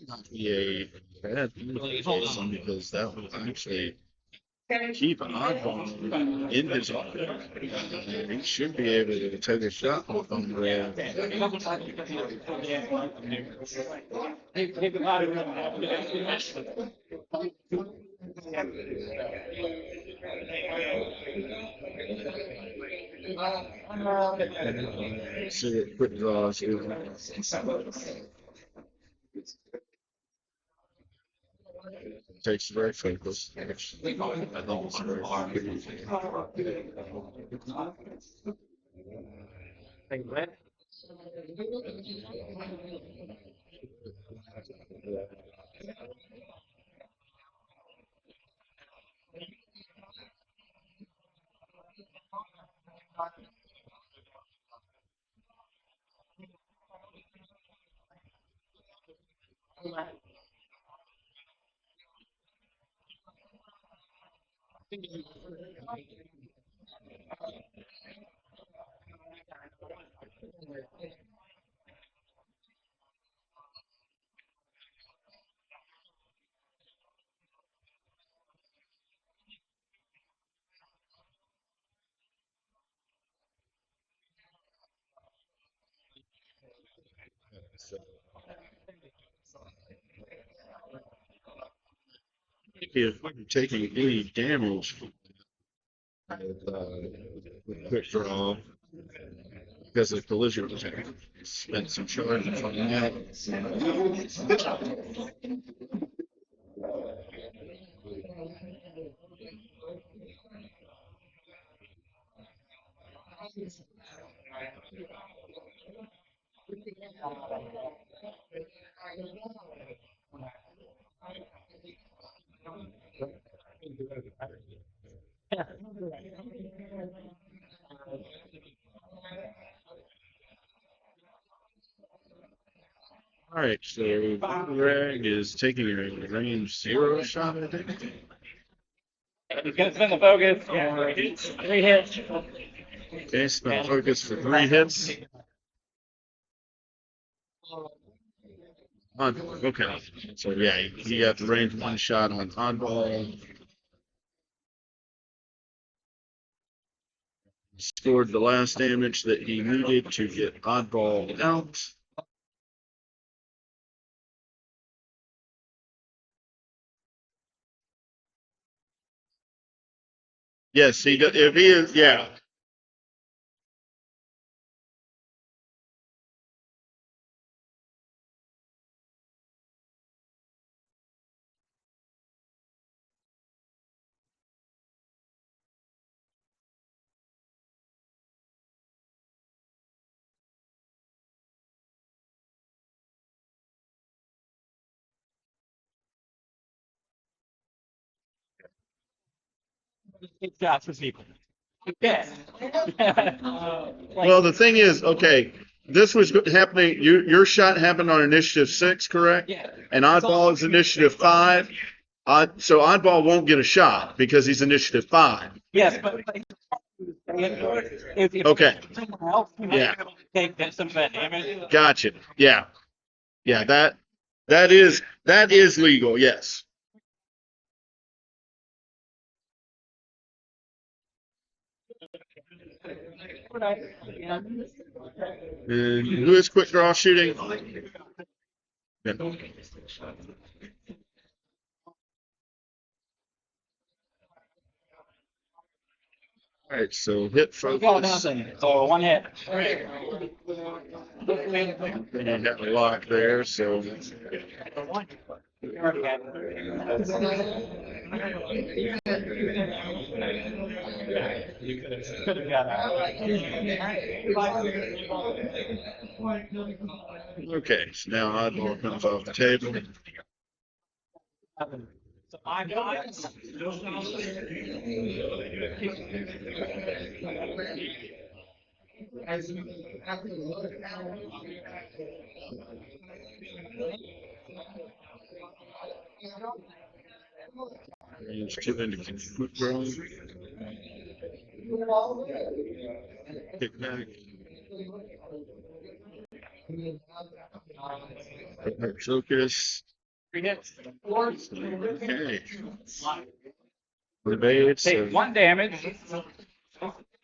Not be a bad thing for Jason because that will actually keep Oddball in his offense. He should be able to take a shot with him there. See it quick draws here. Takes very focus. I think it's very if we're taking any damage with quick draw because of collision attack. Spent some charges on that. All right, so Greg is taking a range 0 shot, I think. He's gonna spin the focus. Yeah, 3 hits. Okay, spent focus for 3 hits. Okay. So yeah, he got the range one shot on oddball. Scored the last damage that he needed to get oddball out. Yes, he does. If he is, yeah. Take shots for people. Yeah. Well, the thing is, okay, this was happening. Your shot happened on initiative 6, correct? Yeah. And oddball is initiative 5. So oddball won't get a shot because he's initiative 5. Yes, but if Okay. someone else can Yeah. take some of that damage. Gotcha. Yeah. Yeah. That is legal. Yes. And who is quick draw shooting? Ben. All right. So hit Oh, focus. nothing. So one hit. And you got the lock there. So You already had could have got okay. So now oddball comes off the table. So I got Range 2 into quick draw. Kick back. Focus. 3 hits. Okay. Evade. So Take 1 damage.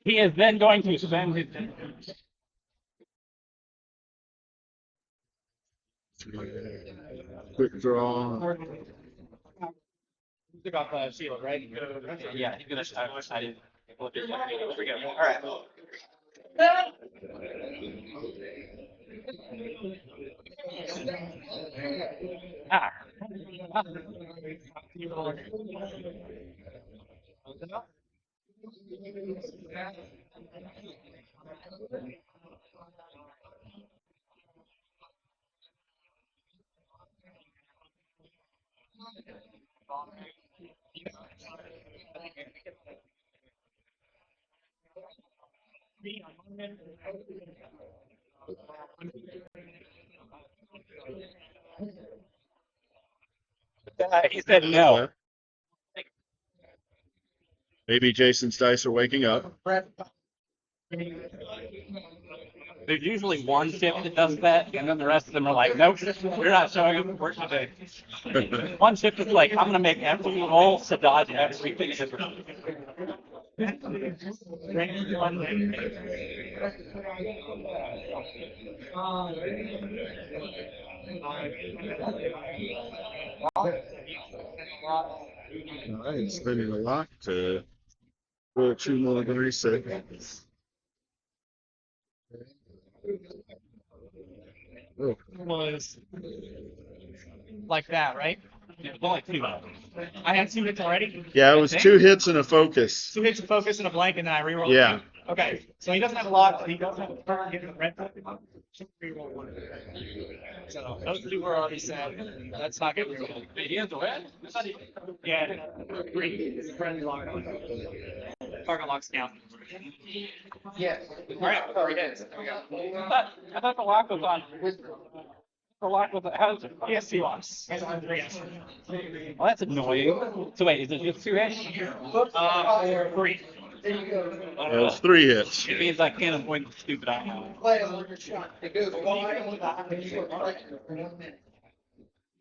He is then going to spend his. quick draw. Took off the shield, right? Yeah, he's gonna. I didn't. Here we go. All right. Ah. He said no. Maybe Jason's dice are waking up. There's usually one ship that does that, and then the rest of them are like, nope, we're not showing up at work today. One ship is like, I'm gonna make every roll to dodge everything. All right, spending a lot to go 2 more seconds. Oh, Was like that, right? It was only 2. I had 2 hits already. yeah, it was 2 hits and a focus. 2 hits, a focus, and a blank, and then I rerolled. Yeah. Okay, so he doesn't have a lock, but he does have a turn, getting the red token. Reroll 1. So those 2 were already set. That's not good. He has the red? Yeah, 3. Friendly lock. Target locks count. Yeah. All right, 3 hits. There we go. I thought the lock was on. The lock was. How does it? He has 2 locks. He has 3. Well, that's annoying. So wait, is it just 2 hits? 3. That was 3 hits. It means I can't avoid the stupid eye.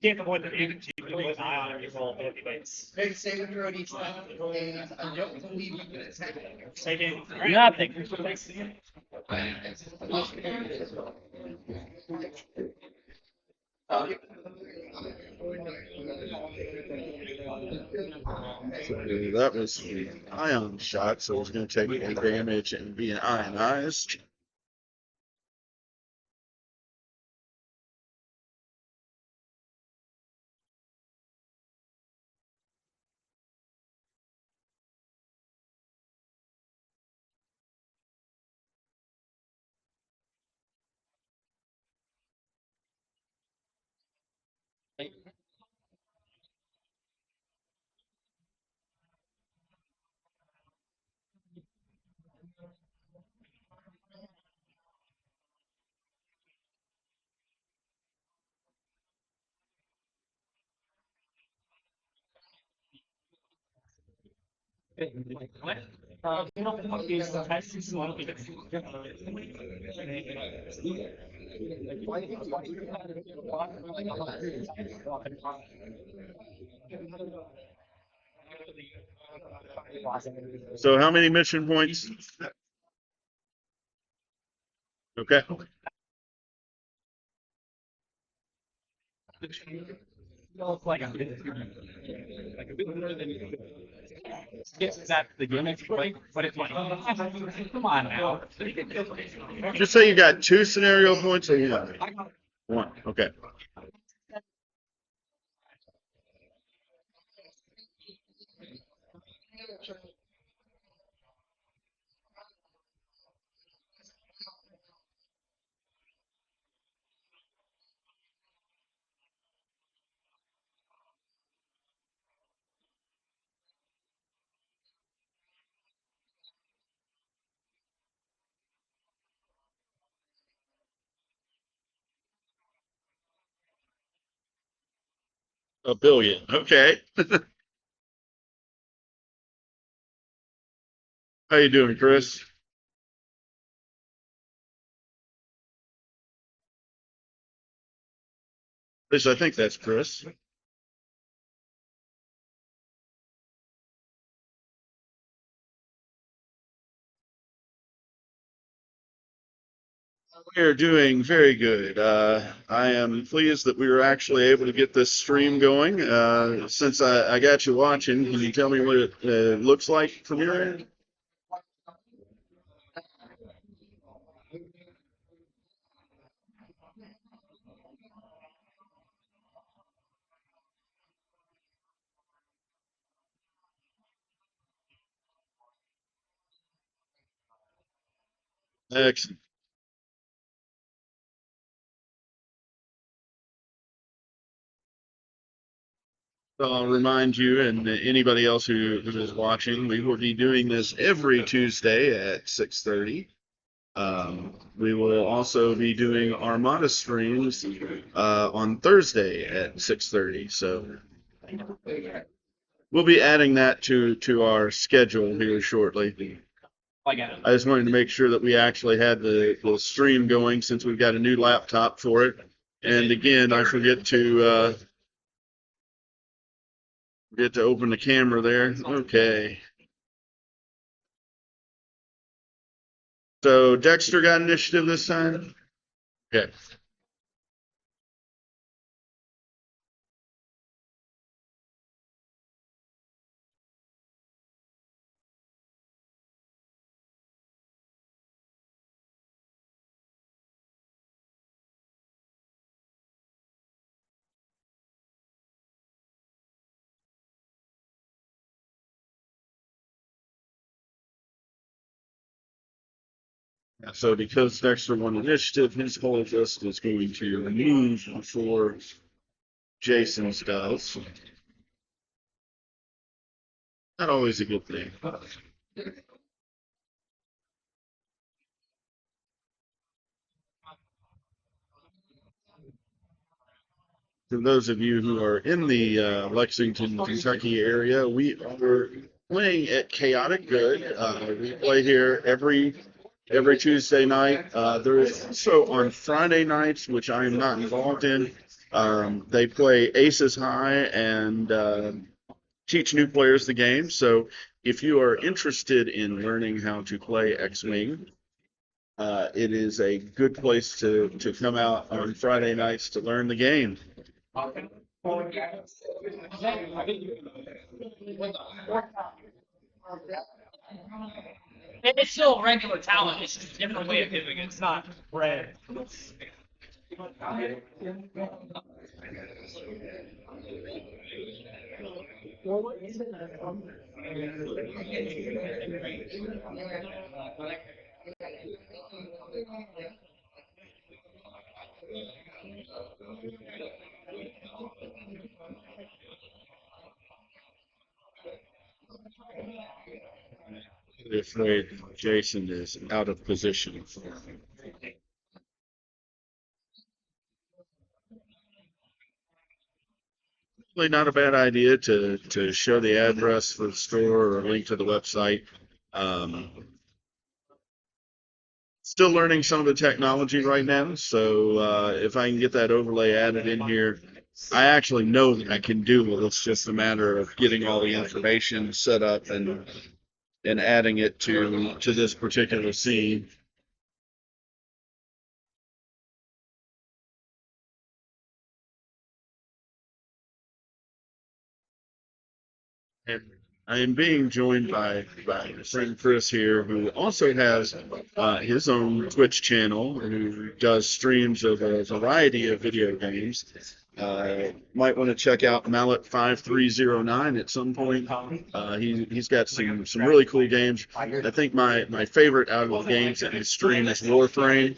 Can't avoid the mutant, you can leave an eye on every roll, anyways. Make saving throw each time, and I don't believe you can attack. Taking Nothing. So that was an ion shot, so it's going to take a damage and be ionized. So how many mission points? Okay. Yes, that's the gimmick, but it's like, come on now. Just say you got 2 scenario points or 1? 1. Okay. A billion. Okay. How you doing, Chris? At least I think that's Chris. We are doing very good. I am pleased that we were actually able to get this stream going. Since I got you watching, can you tell me what it looks like from your end? Excellent. I'll remind you and anybody else who is watching, we will be doing this every Tuesday at 6:30. We will also be doing Armada streams on Thursday at 6:30. So we'll be adding that to our schedule here shortly. I just wanted to make sure that we actually had the stream going since we've got a new laptop for it. And again, I forget to open the camera there. Okay. So Dexter got initiative this time? Okay. So because Dexter won initiative, his whole list is going to move before Jason's does. Not always a good thing. For those of you who are in the Lexington, Kentucky area, we are playing at Chaotic Good. We play here every Tuesday night. There is also on Friday nights, which I am not involved in. They play Aces High and teach new players the game. So if you are interested in learning how to play X-Wing, it is a good place to come out on Friday nights to learn the game. It's still regular talent. It's just a different way of doing it. It's not red. I'm afraid Jason is out of position. Probably not a bad idea to show the address for the store or a link to the website. Um, Still learning some of the technology right now, so if I can get that overlay added in here, I actually know that I can do it. It's just a matter of getting all the information set up and adding it to this particular scene. And I am being joined by my friend Chris here, who also has his own Twitch channel, who does streams of a variety of video games. Might want to check out Mallet 5309 at some point. He's got some really cool games. I think my favorite out of the games that his stream is Warframe.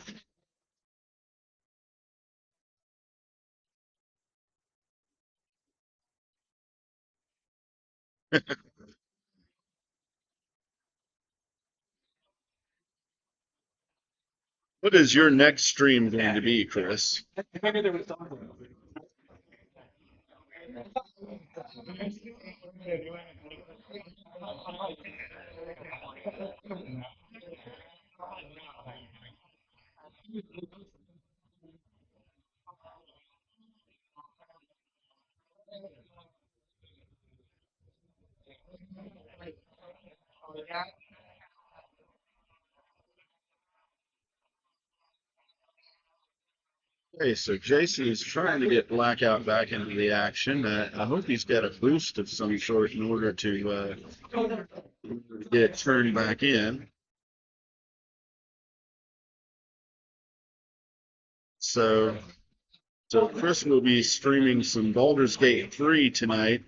What is your next stream going to be, Chris? Maybe there was something. Okay, so Jason is trying to get Blackout back into the action. I hope he's got a boost of some sort in order to get it turned back in. So, so Chris will be streaming some Baldur's Gate 3 tonight,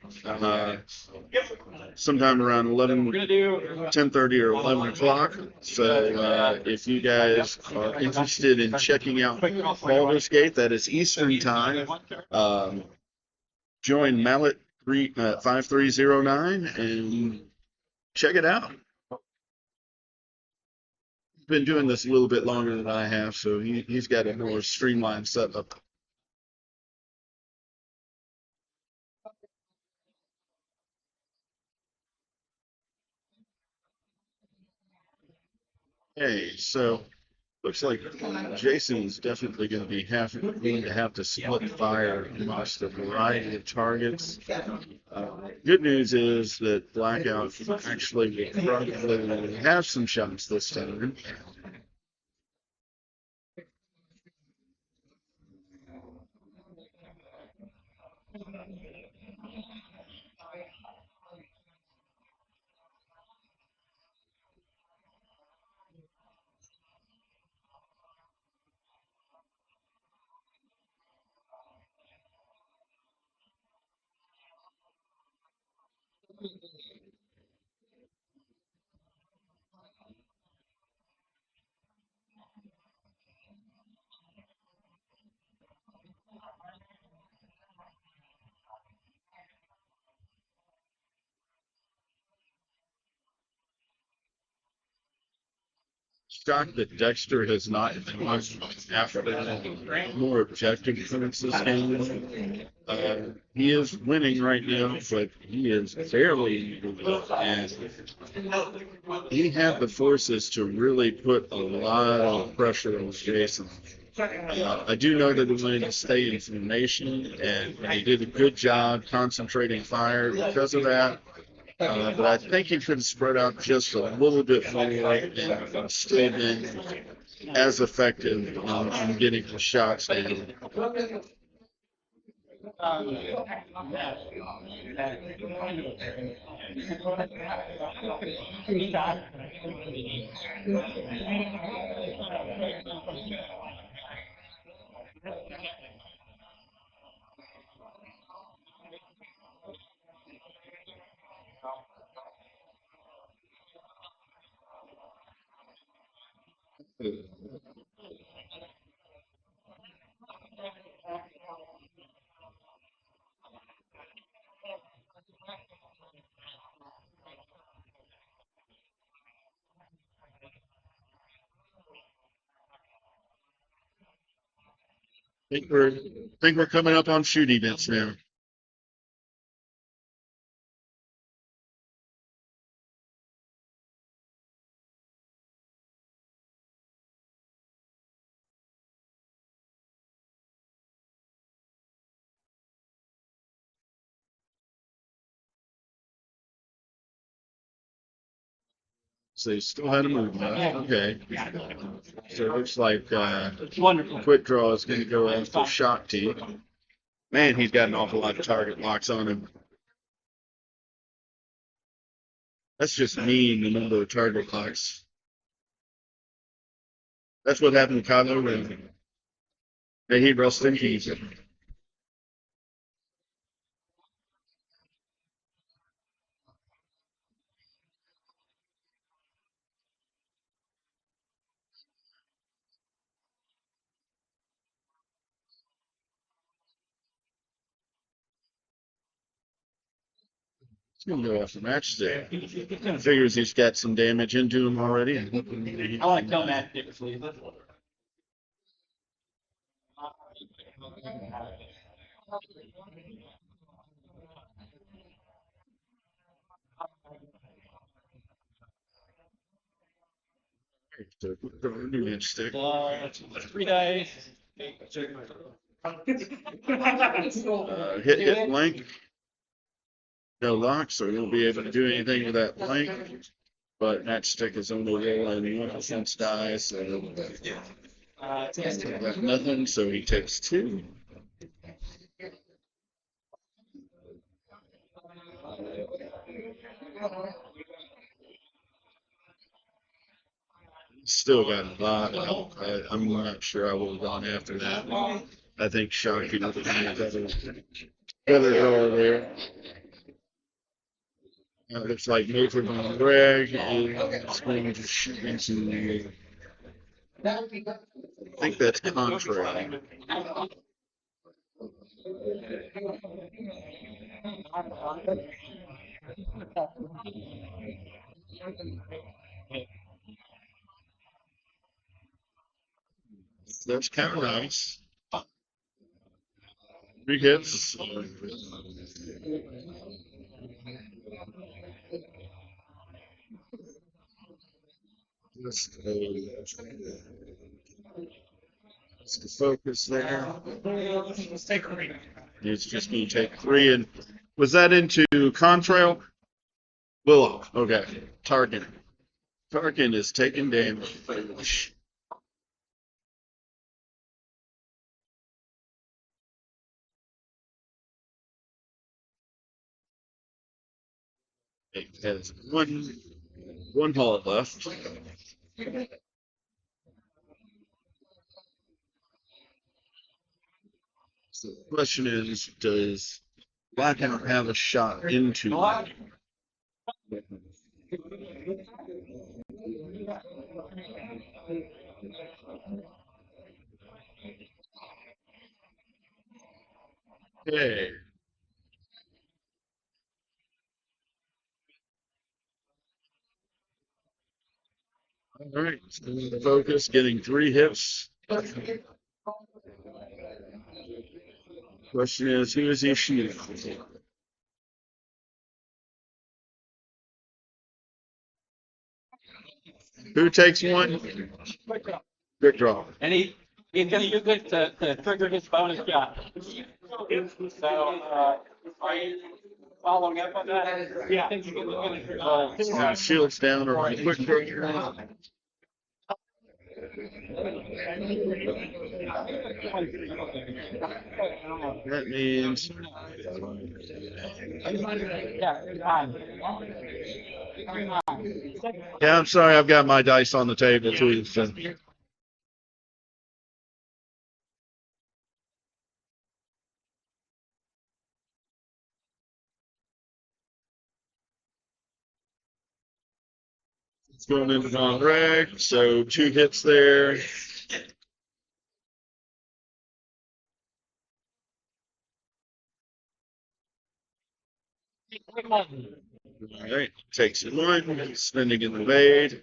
sometime around We're gonna do 10:30 or 11 o'clock. So if you guys are interested in checking out Baldur's Gate, that is Eastern time. Join Mallet 5309 and check it out. Been doing this a little bit longer than I have, so he's got a more streamlined setup. Okay, so looks like Jason is definitely going to be going to have to split fire amongst a variety of targets. Good news is that Blackout actually will probably have some shots this time. shocked that Dexter has not much after more objective points this game. He is winning right now, but he is barely, and he had the forces to really put a lot of pressure on Jason. I do know that he wanted to stay in formation, and he did a good job concentrating fire because of that. But I think he could have spread out just a little bit more and still been as effective in getting the shots down. Think we're coming up on shoot events now. So you still had a move left. Okay. So it looks like It's wonderful. Quick Draw is going to go after Shock T. Man, he's got an awful lot of target locks on him. That's just mean, the number of target locks. That's what happened to Kylo Ren. And he rushed into Egypt. He's going to go after Matchstick. Figures he's got some damage into him already. I want to kill Matt Dixon. So, new Matchstick. 3 dice. Hit blank. No lock, so he won't be able to do anything with that blank. But Matchstick is only rolling 1% die, so got nothing, so he takes 2. Still got a lot of help. I'm not sure I would have gone after that. I think Shocky would have been a better draw there. It looks like Major Von Greg is going to shoot into. I think that's contrary. That's kind of nice. 3 hits. Just the focus there. Let's take a read. It's just going to take 3. And was that into Contrail? Willow. Okay. Tarkin. Tarkin is taking damage. It has one hull left. So the question is, does Blackout have a shot into it? Okay. All right, focus, getting 3 hits. Question is, who is he shooting? Who takes 1? Quick draw. And he's going to use it to trigger his bonus shot. So, are you following up on that? Yeah. Shields down or a quick draw. That means yeah, I'm sorry, I've got my dice on the table too. So. It's going into non-reg, so 2 hits there. All right, takes 1, spending in the evade.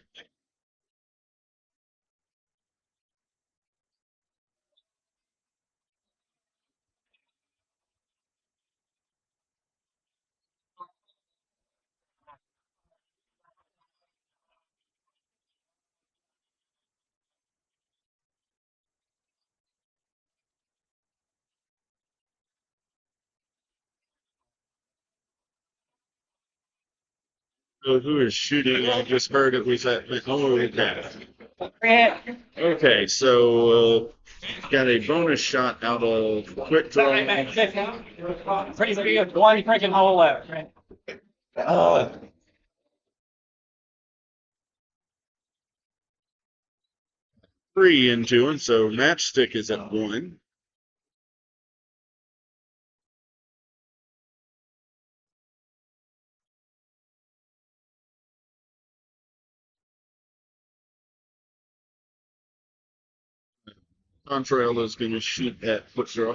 So who is shooting? I just heard it was at okay, so got a bonus shot out of quick draw. Crazy, one freaking hole left. Oh. 3 into him, so matchstick is at 1. Contrail is going to shoot at quick draw.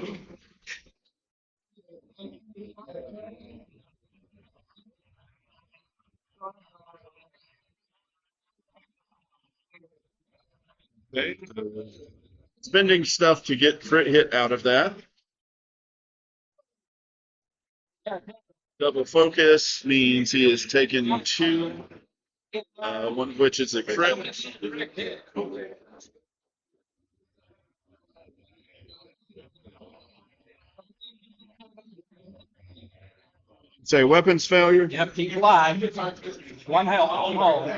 Okay. Spending stuff to get crit hit out of that. Double focus means he has taken 2, one of which is a crit. Say weapons failure. Yep, keep alive. 1 health, 1 hole.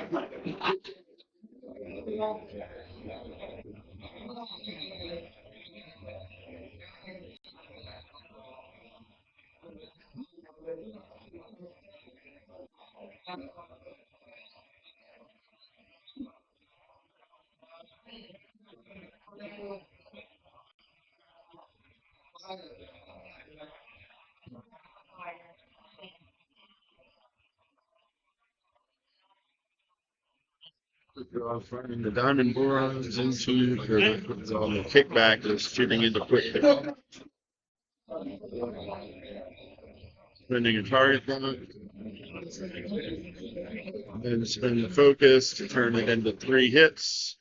The diamond borons into the kickback is shooting into quick hit. Spending a target block. Then spend the focus to turn it into 3 hits.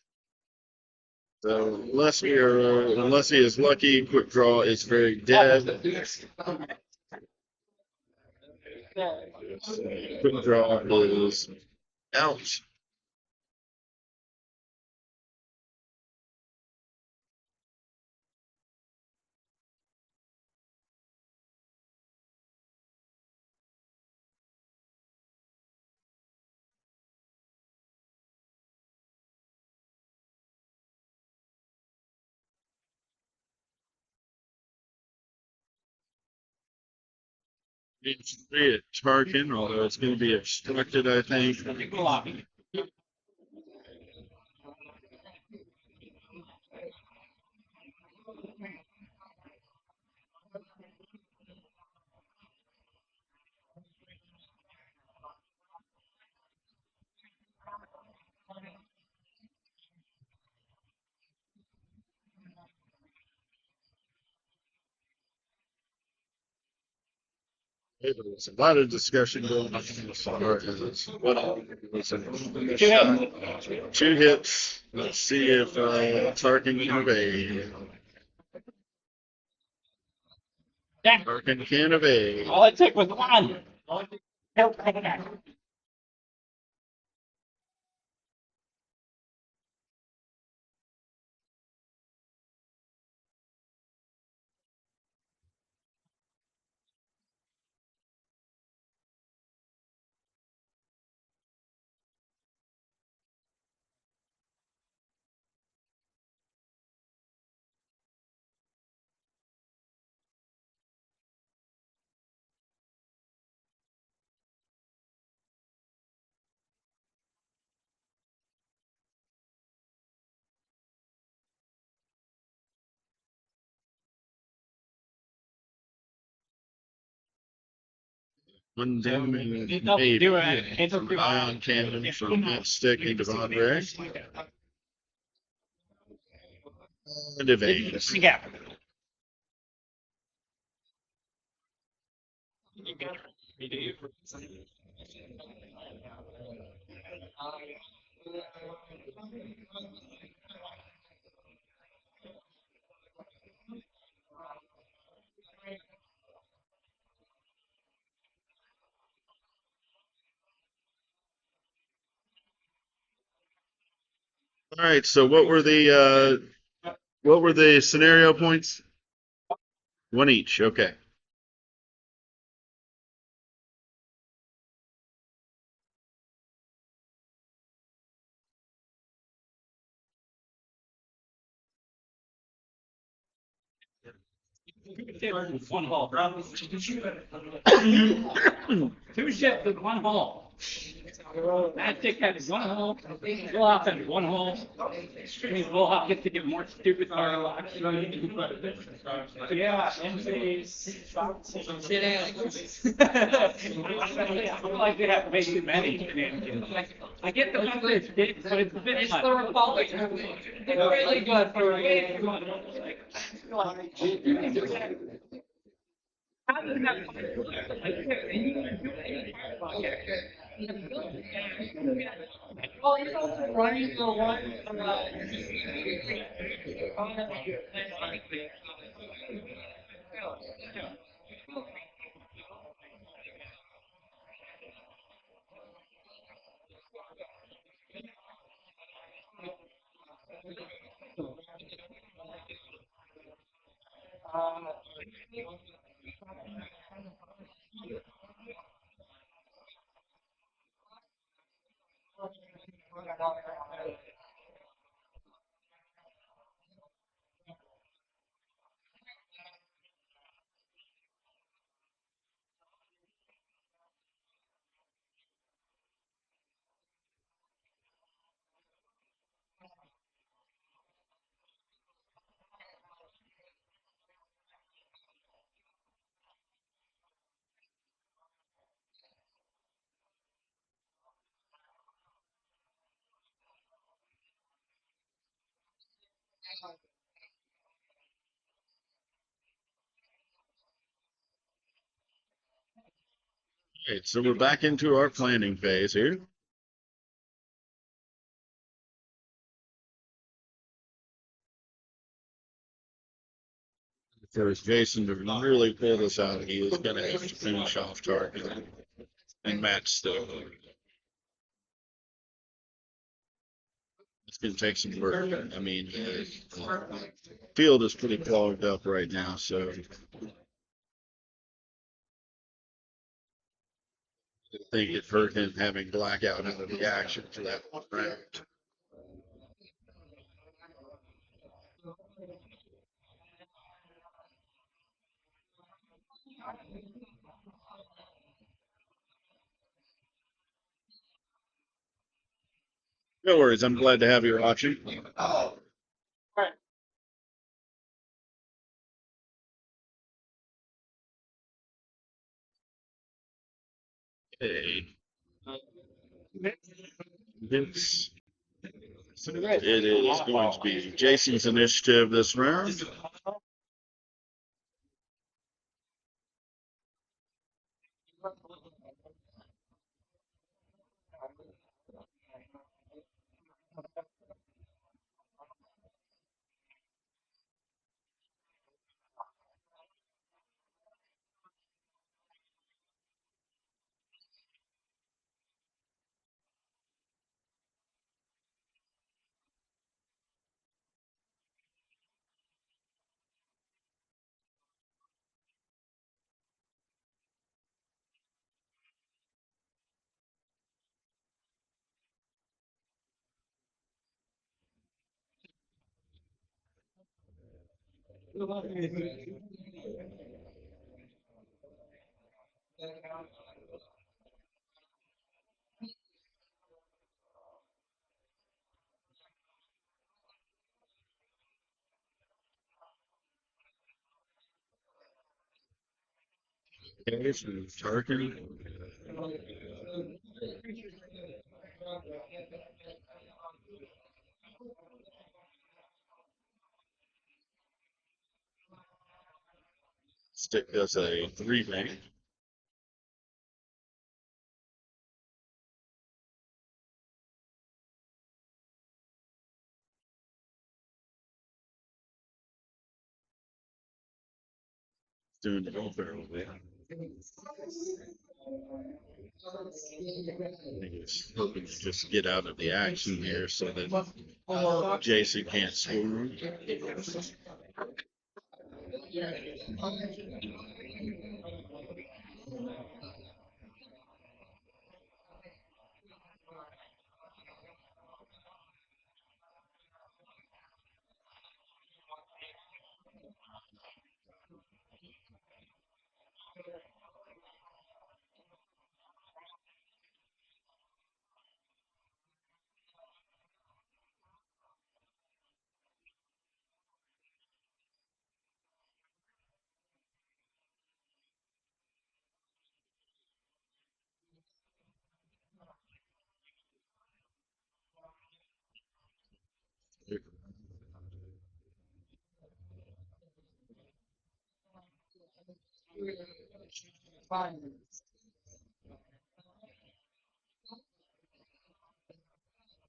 So unless he is lucky, quick draw is very dead. Quick draw is out. It's free at Tarkin, although it's going to be obstructed, I think. There's a lot of discussion going on as far as what was in the Two shot. 2 hits. Let's see if Tarkin can evade. Yeah. Tarkin can evade. All it took was one. Help. One damage, It doesn't maybe. do it. It's a Ion cannon from that stick into Von Ray. And evades. Yeah. All right. So what were the scenario points? One each. Okay. One hole. Two ships with one hole. That stick had one hole. Wilhoff had one hole. Which means Wilhoff gets to get more stupid card locks. Yeah, MCs. Shit I feel like they have way too many. I get the fact that it's big, but it's a bit much. It's the Republic. It's really good for way too much. How does that well, you're also running for one. All right. So we're back into our planning phase here. For Jason to really pull this out, he is going to have to finish off Tarkin and match stuff. It's going to take some work. I mean, the field is pretty clogged up right now, so I think it hurt him having blackout out of the action for that one round. No worries. I'm glad to have you watching. Hey. It's, it is going to be Jason's initiative this round. Okay, so Tarkin. Stick does a 3 bank. Doing the whole barrel there. I think he's hoping to just get out of the action here so that Jason can't score.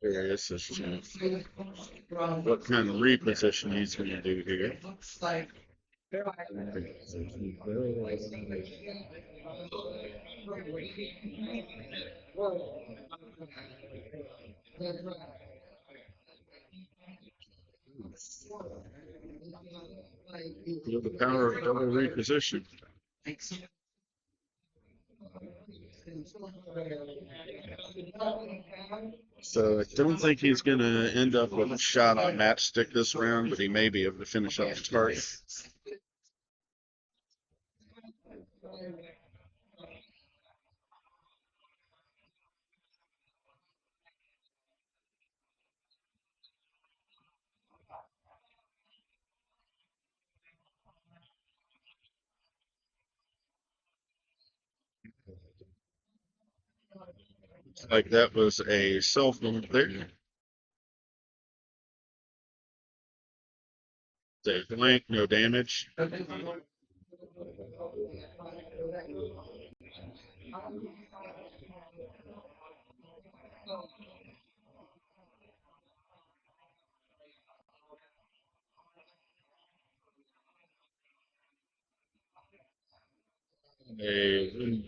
Curious as to what kind of reposition he's going to do here. Feel the power of double reposition. So I don't think he's going to end up with a shot on matchstick this round, but he may be able to finish up the target. Like that was a self move there. The blank, no damage. A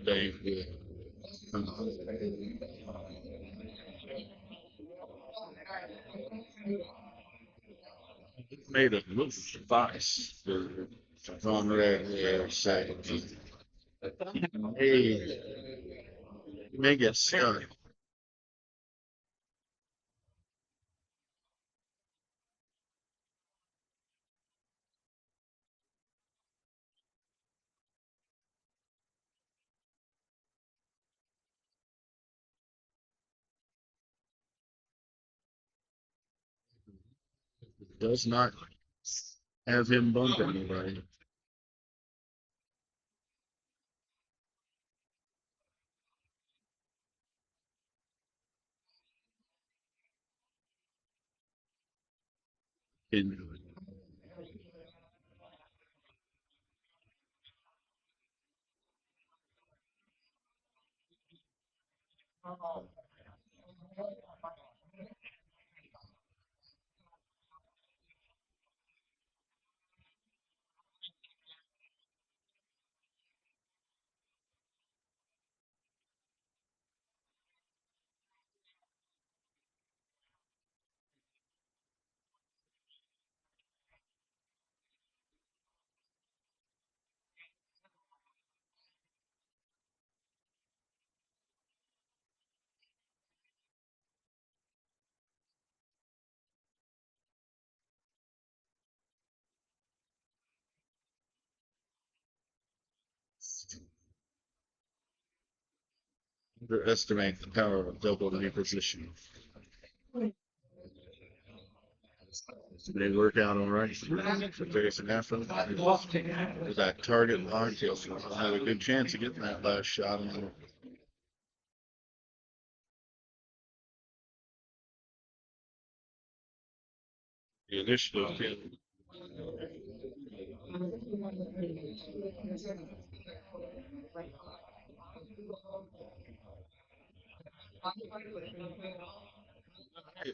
bank with made a move device for Conrad there second. Hey, may get stuck. Does not have him bump anybody. In underestimate the power of double reposition. Did they work out all right for Jason Affron? With that target lock, he'll have a good chance of getting that last shot in there. The initiative team.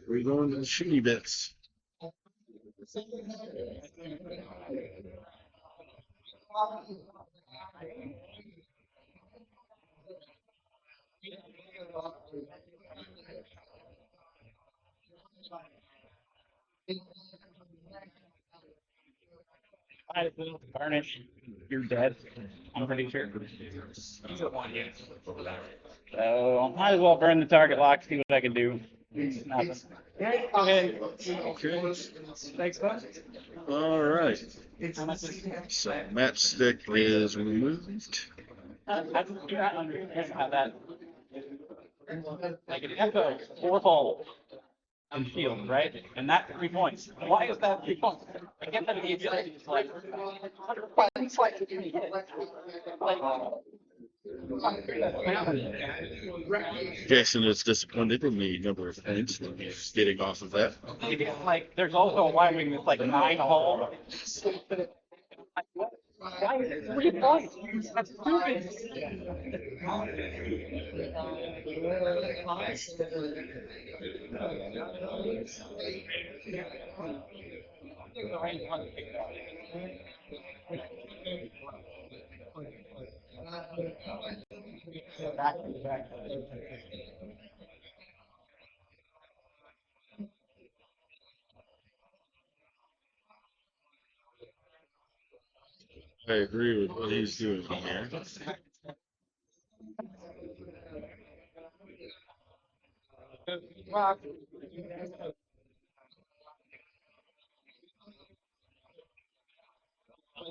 We're going to the shooty bits. Varnish, you're dead. I'm pretty sure. So might as well burn the target lock, see what I can do. Nothing. Okay. Thanks, bud. All right. So matchstick is removed. I do not understand how that, like an echo, 4 hole on the field, right? And that's 3 points. Why is that 3 points? I get that the ability is like, it's like, Jason is disappointed in the number of points that he's getting off of that. like, there's also a Y wing that's like 9 hole. Why is it 3 points? That's stupid. I agree with what he's doing here.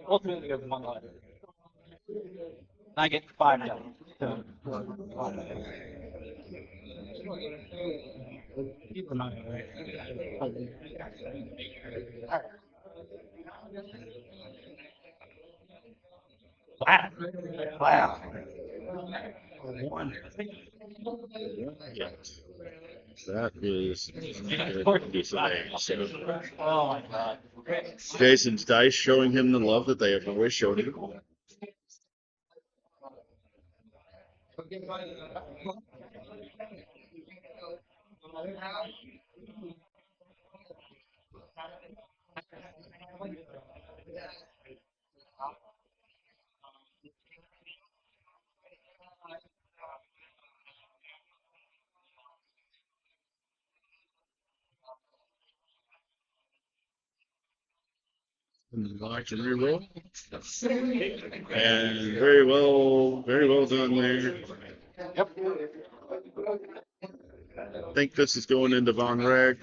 Ultimately, there's one letter. I get 5 down. So, wow. Wow. One. Yeah. That is a good piece of aim. So Oh my god. Jason's dice showing him the love that they have always shown him. Like and reroll. And very well done there. Yep. I think this is going into Von Rag.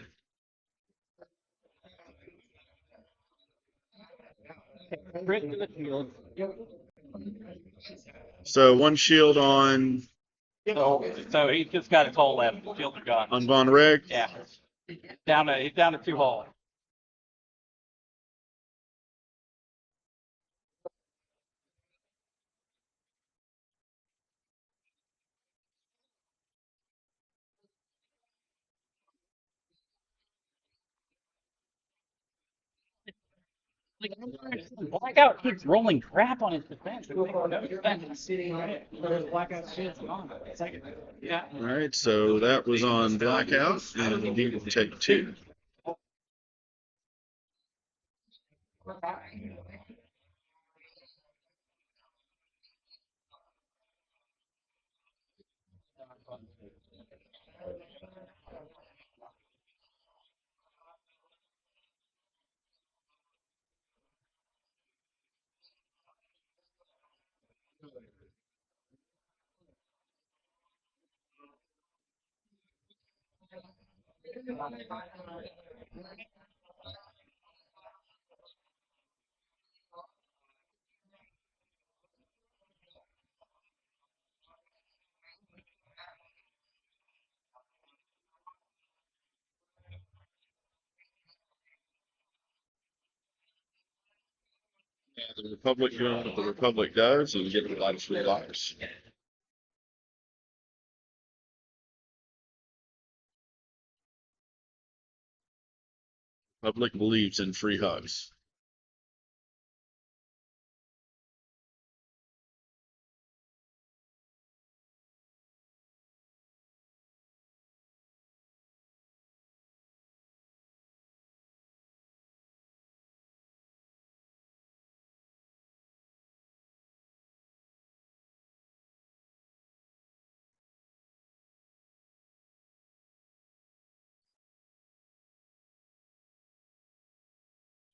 Crit to the field. So one shield on So he's just got his hole left. Fields are gone. Von Rag. Yeah. He's down to 2 hole. Blackout keeps rolling crap on his defense. Blackout shit's gone. Yeah. All right, so that was on Blackout, and he will take 2. The Republic doing what the Republic does and giving a lot of free lives. Republic believes in free hugs.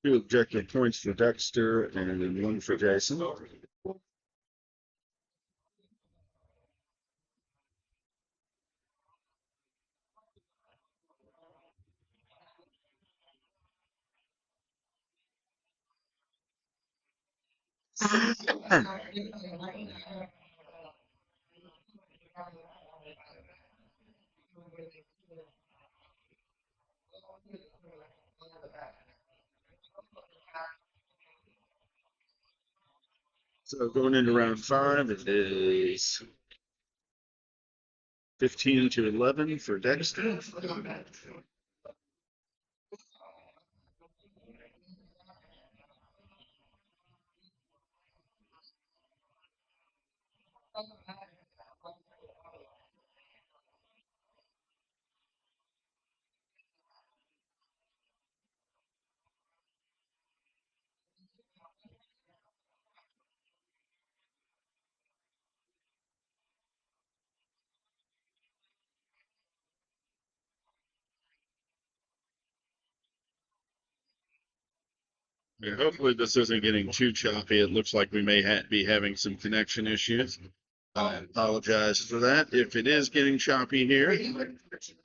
Two objective points for Dexter and one for Jason. So going into round 5, it is 15-11 for Dexter. Yeah, hopefully this isn't getting too choppy. It looks like we may be having some connection issues. I apologize for that. If it is getting choppy here, looks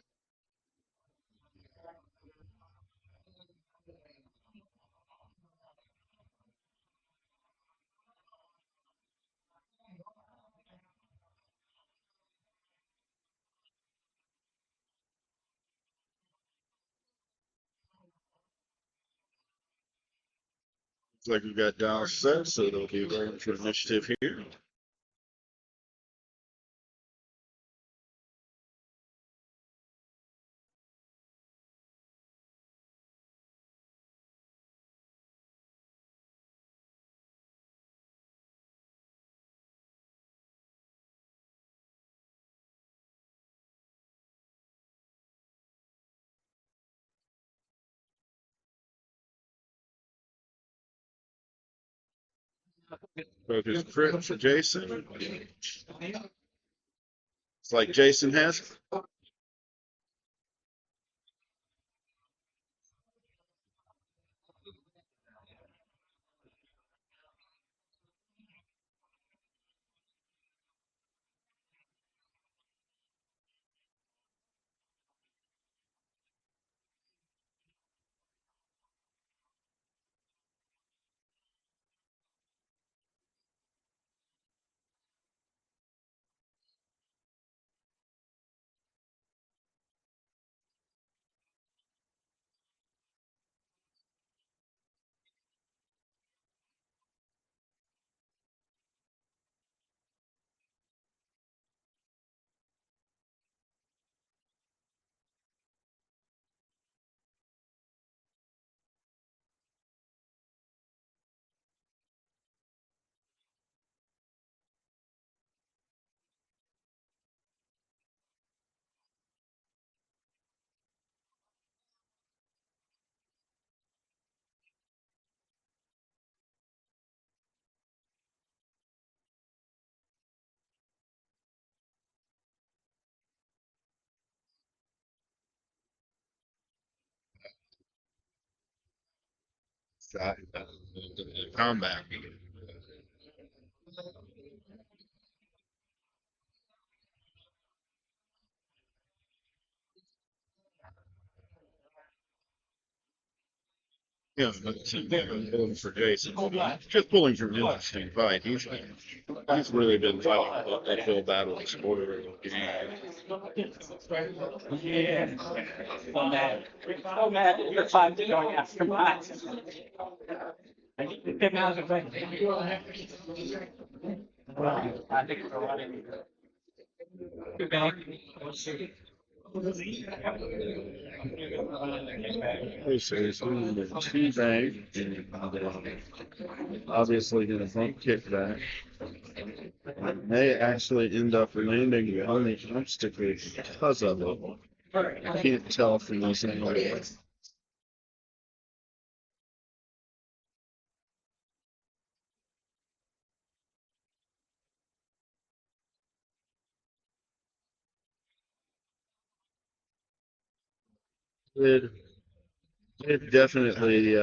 like we've got dials set, so they'll be rolling for initiative here. Focus crit for Jason. It's like Jason has. Combat. Yeah, but pulling for Jason. Just pulling from an interesting fight. He's really been fighting an uphill battle this quarter. Yeah. So mad. So mad that your time's going after mine. I think the 10,000 thing. Well, I think it's a lot. Good bag. Okay, so it's doing the two bag, and obviously in a front kickback. May actually end up landing on the obstacle because of it. I can't tell from this angle. It, it definitely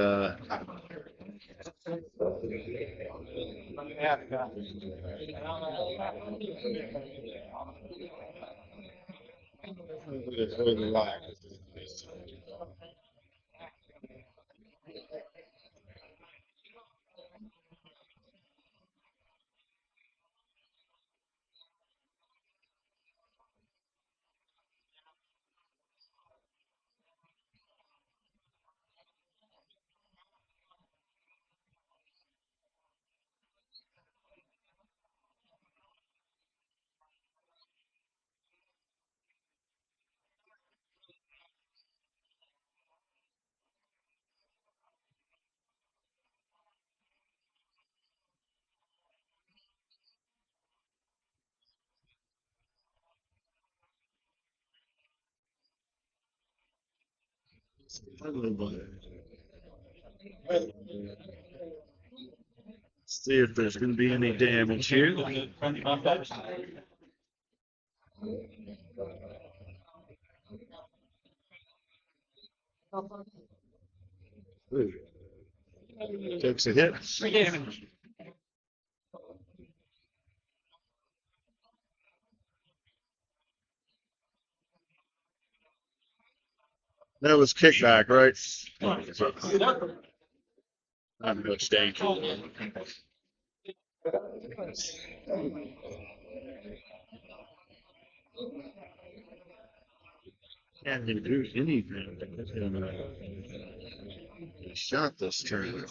see if there's going to be any damage here. Ooh, takes a hit. That was kickback, right? Not much danger. Can't even do anything. Shot this turn.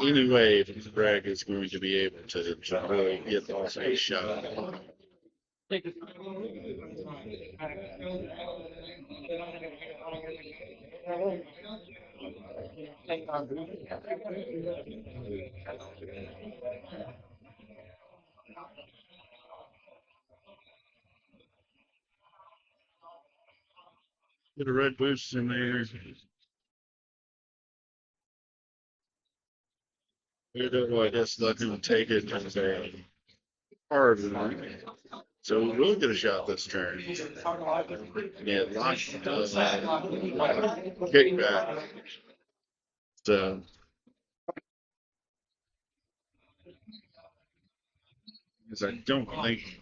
Anyway, if Greg is going to be able to really get off a shot. Get a red boost in there. I guess let him take it as a hard one. So we will get a shot this turn. Yeah, lock kickback. So because I don't think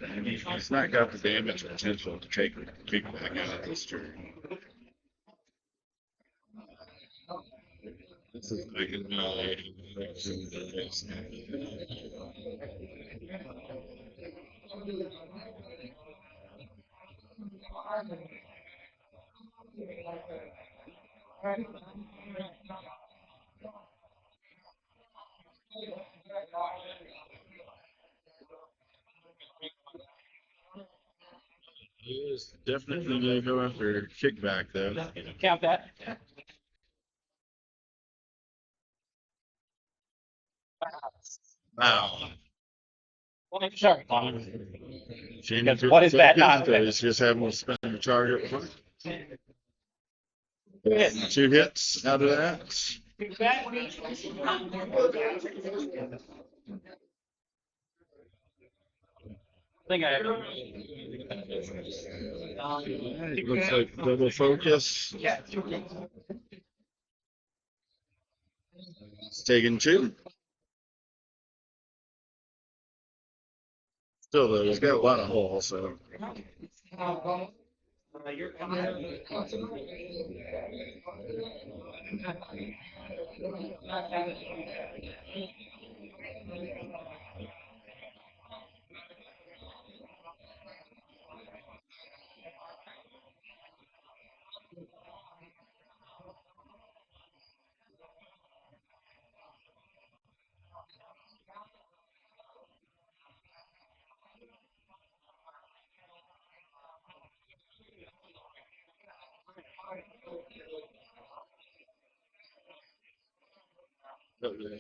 it's not got the damage potential to take the kickback out of this turn. This is like annihilating. He is definitely going to go after kickback though. Count that. Wow. Sorry. Jamie Because what is that focused, not? he's just having to spin the target. Hit. 2 hits out of that. Think I Looks like double focus. It's taking 2. Still though, he's got a lot of holes, so.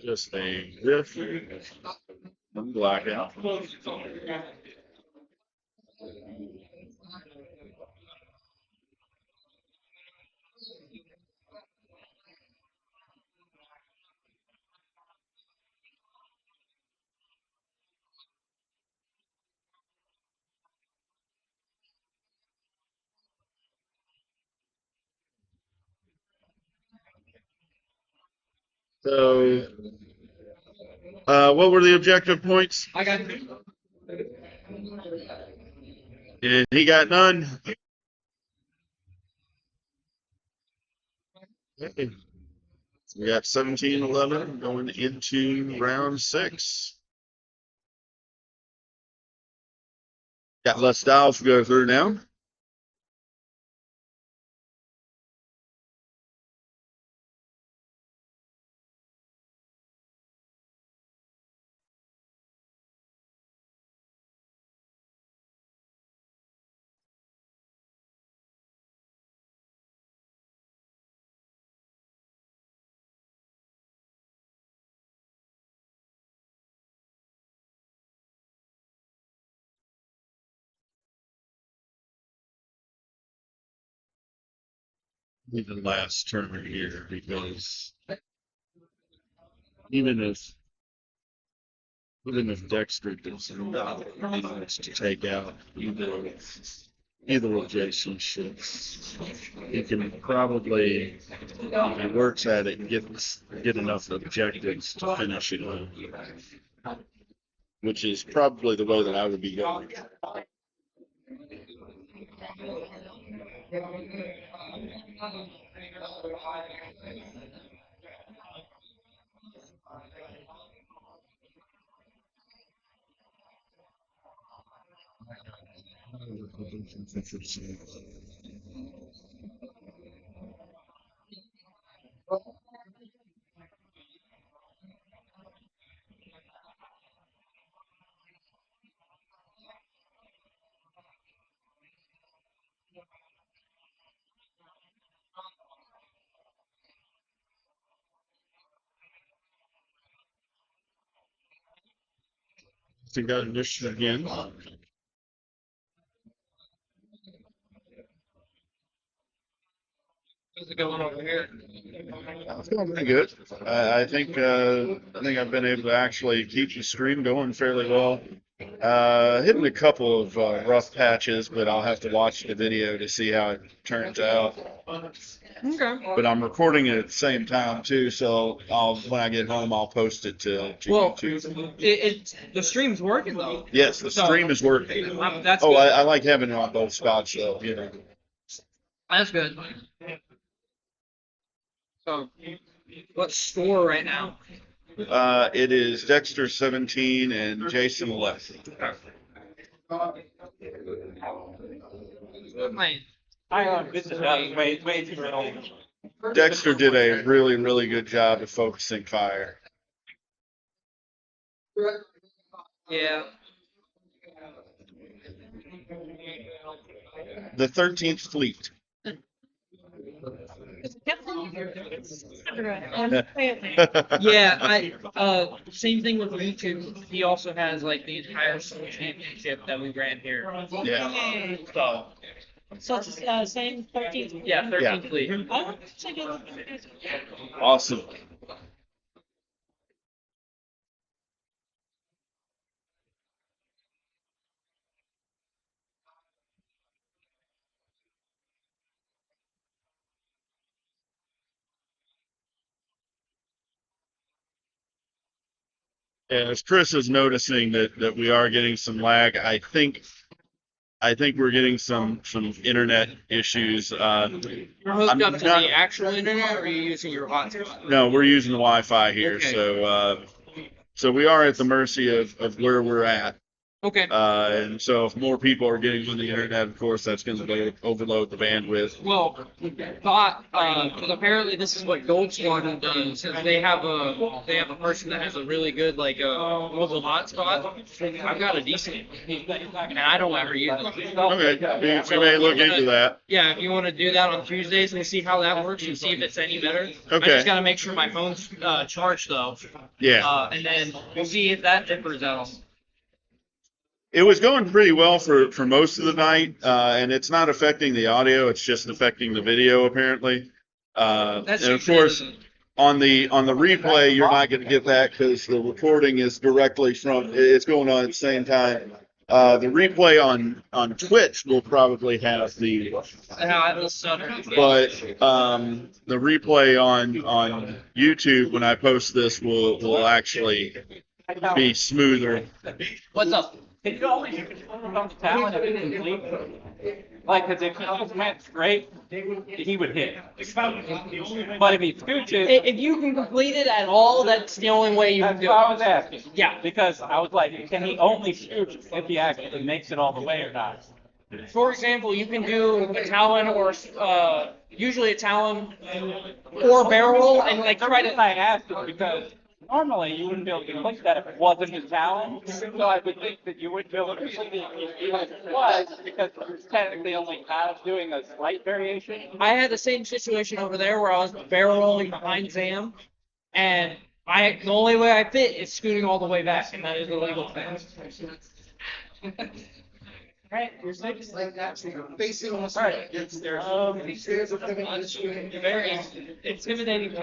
Just a riff and blackout. So, what were the objective points? I got And he got none. Okay. We got 17-11 going into round 6. Got less styles to go through now. Be the last tournament here because even if Dexter does manage to take out either of Jason's ships, he can probably, if he works at it, get enough objectives to finish it, which is probably the way that I would be going. So got initiative again. How's it going over here? It's going pretty good. I think I've been able to actually keep the stream going fairly well. Hitting a couple of rough patches, but I'll have to watch the video to see how it turns out. Okay. But I'm recording it at the same time too, so when I get home, I'll post it to Well, YouTube. the stream's working though. Yes, the stream is working. That's Oh, good. I like having it on both spots, though. You know. That's good. So, what's score right now? It is Dexter 17 and Jason 11. This is way too early. Dexter did a really, really good job of focusing fire. Yeah. The 13th Fleet. Yeah, same thing with YouTube. He also has like the entire Soul Championship that we ran here. Yeah. So it's same 13th. Yeah, 13th Fleet. Oh, it's a good. Awesome. As Chris is noticing that we are getting some lag, I think we're getting some internet issues. You're hooked up to the actual internet, or are you using your hotspot? No, we're using the Wi-Fi here, Okay. so we are at the mercy of where we're at. Okay. And so if more people are getting on the internet, of course, that's going to overload the bandwidth. Well, thought because apparently this is what Gold Squadron does. Since they have a person that has a really good like mobile hotspot. I've got a decent, and I don't ever use it. Okay, we may look into that. Yeah, if you want to do that on Tuesdays and see how that works and see if it's any better. I Okay. just gotta make sure my phone's charged though. Yeah. And then we'll see if that differs at all. It was going pretty well for most of the night, and it's not affecting the audio. It's just affecting the video, apparently. That's And of usually course, the- on the replay, you're not going to get that because the recording is directly from. It's going on at the same time. The replay on Twitch will probably have the, the stutter. but the replay on YouTube when I post this will actually be smoother. What's up? Can you only on the talent if it's complete? Like, because if he just went straight, he would hit. But if he scooches, If you can complete it at all, that's the only way you can that's do what I it. was asking. Yeah. Because I was like, can he only shoot if he actually makes it all the way or not? For example, you can do a Talon or usually a Talon or barrel roll and like The try reason to. I asked is because normally you wouldn't be able to complete that if it wasn't a challenge. So I would think that you would be able to complete it even if it was, because you're technically only kind of doing a slight variation. I had the same situation over there where I was barrel rolling behind Zam, and the only way I fit is scooting all the way back, and that is illegal thing. Right, you're six. Like that's facing on the Right. It's there. It's very intimidating.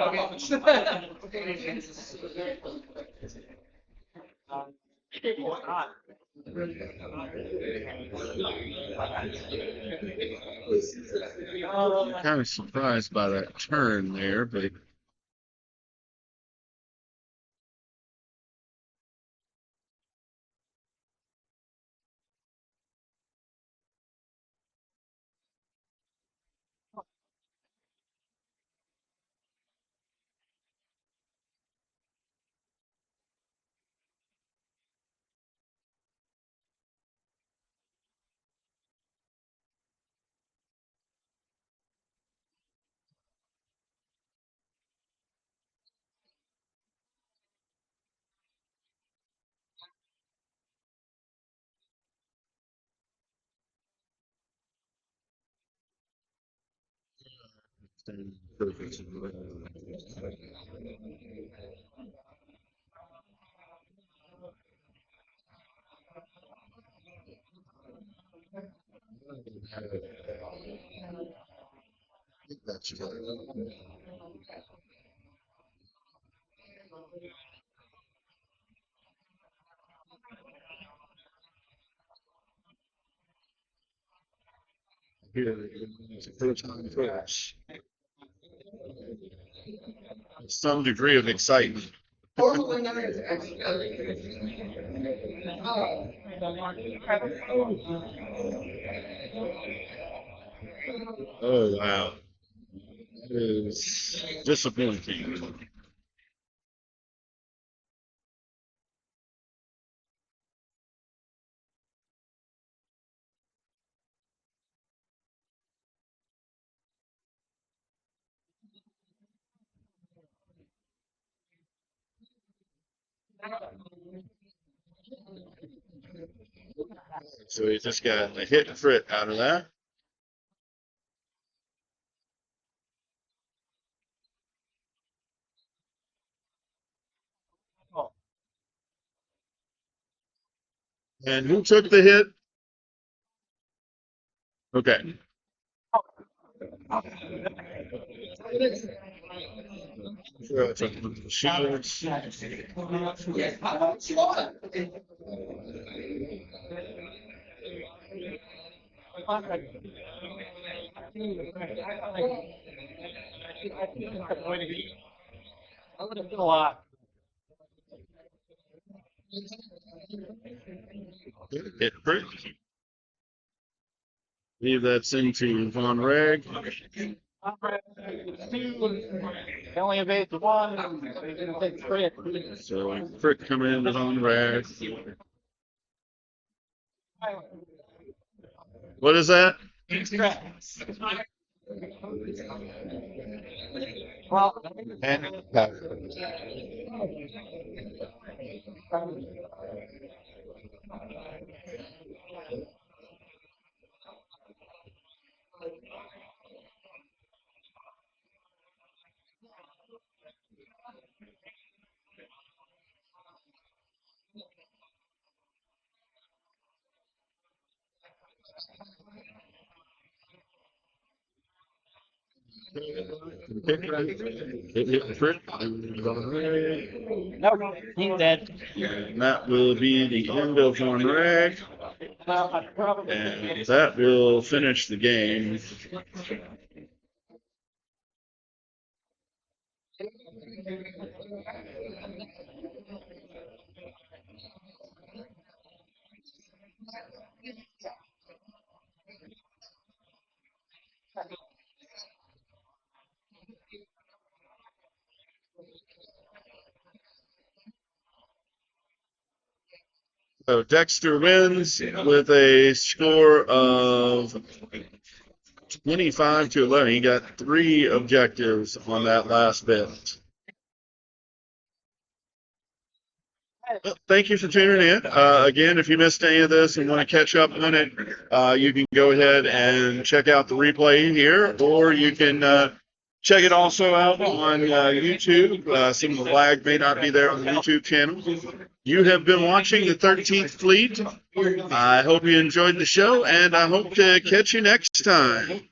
Kind of surprised by that turn there, but that's here. It's the first time first. Some degree of excitement. Oh wow, that is disappointing. So he just got a hit and crit out of that. And who took the hit? Okay. Shields. I would have been a lot. Hit crit. Leave that's into Von Reg. They only evade the one. They didn't take crit. So crit coming into Von Reg. What is that? Well, no, he's dead. And that will be the end of one rag. Well, I probably. And that will finish the game. So Dexter wins with a score of 25 to 11. He got 3 objectives on that last bit. Well, thank you for tuning in. Again, if you missed any of this and want to catch up on it, you can go ahead and check out the replay here, or you can check it also out on YouTube. Some of the lag may not be there on the YouTube channel. You have been watching the 13th Fleet. I hope you enjoyed the show, and I hope to catch you next time.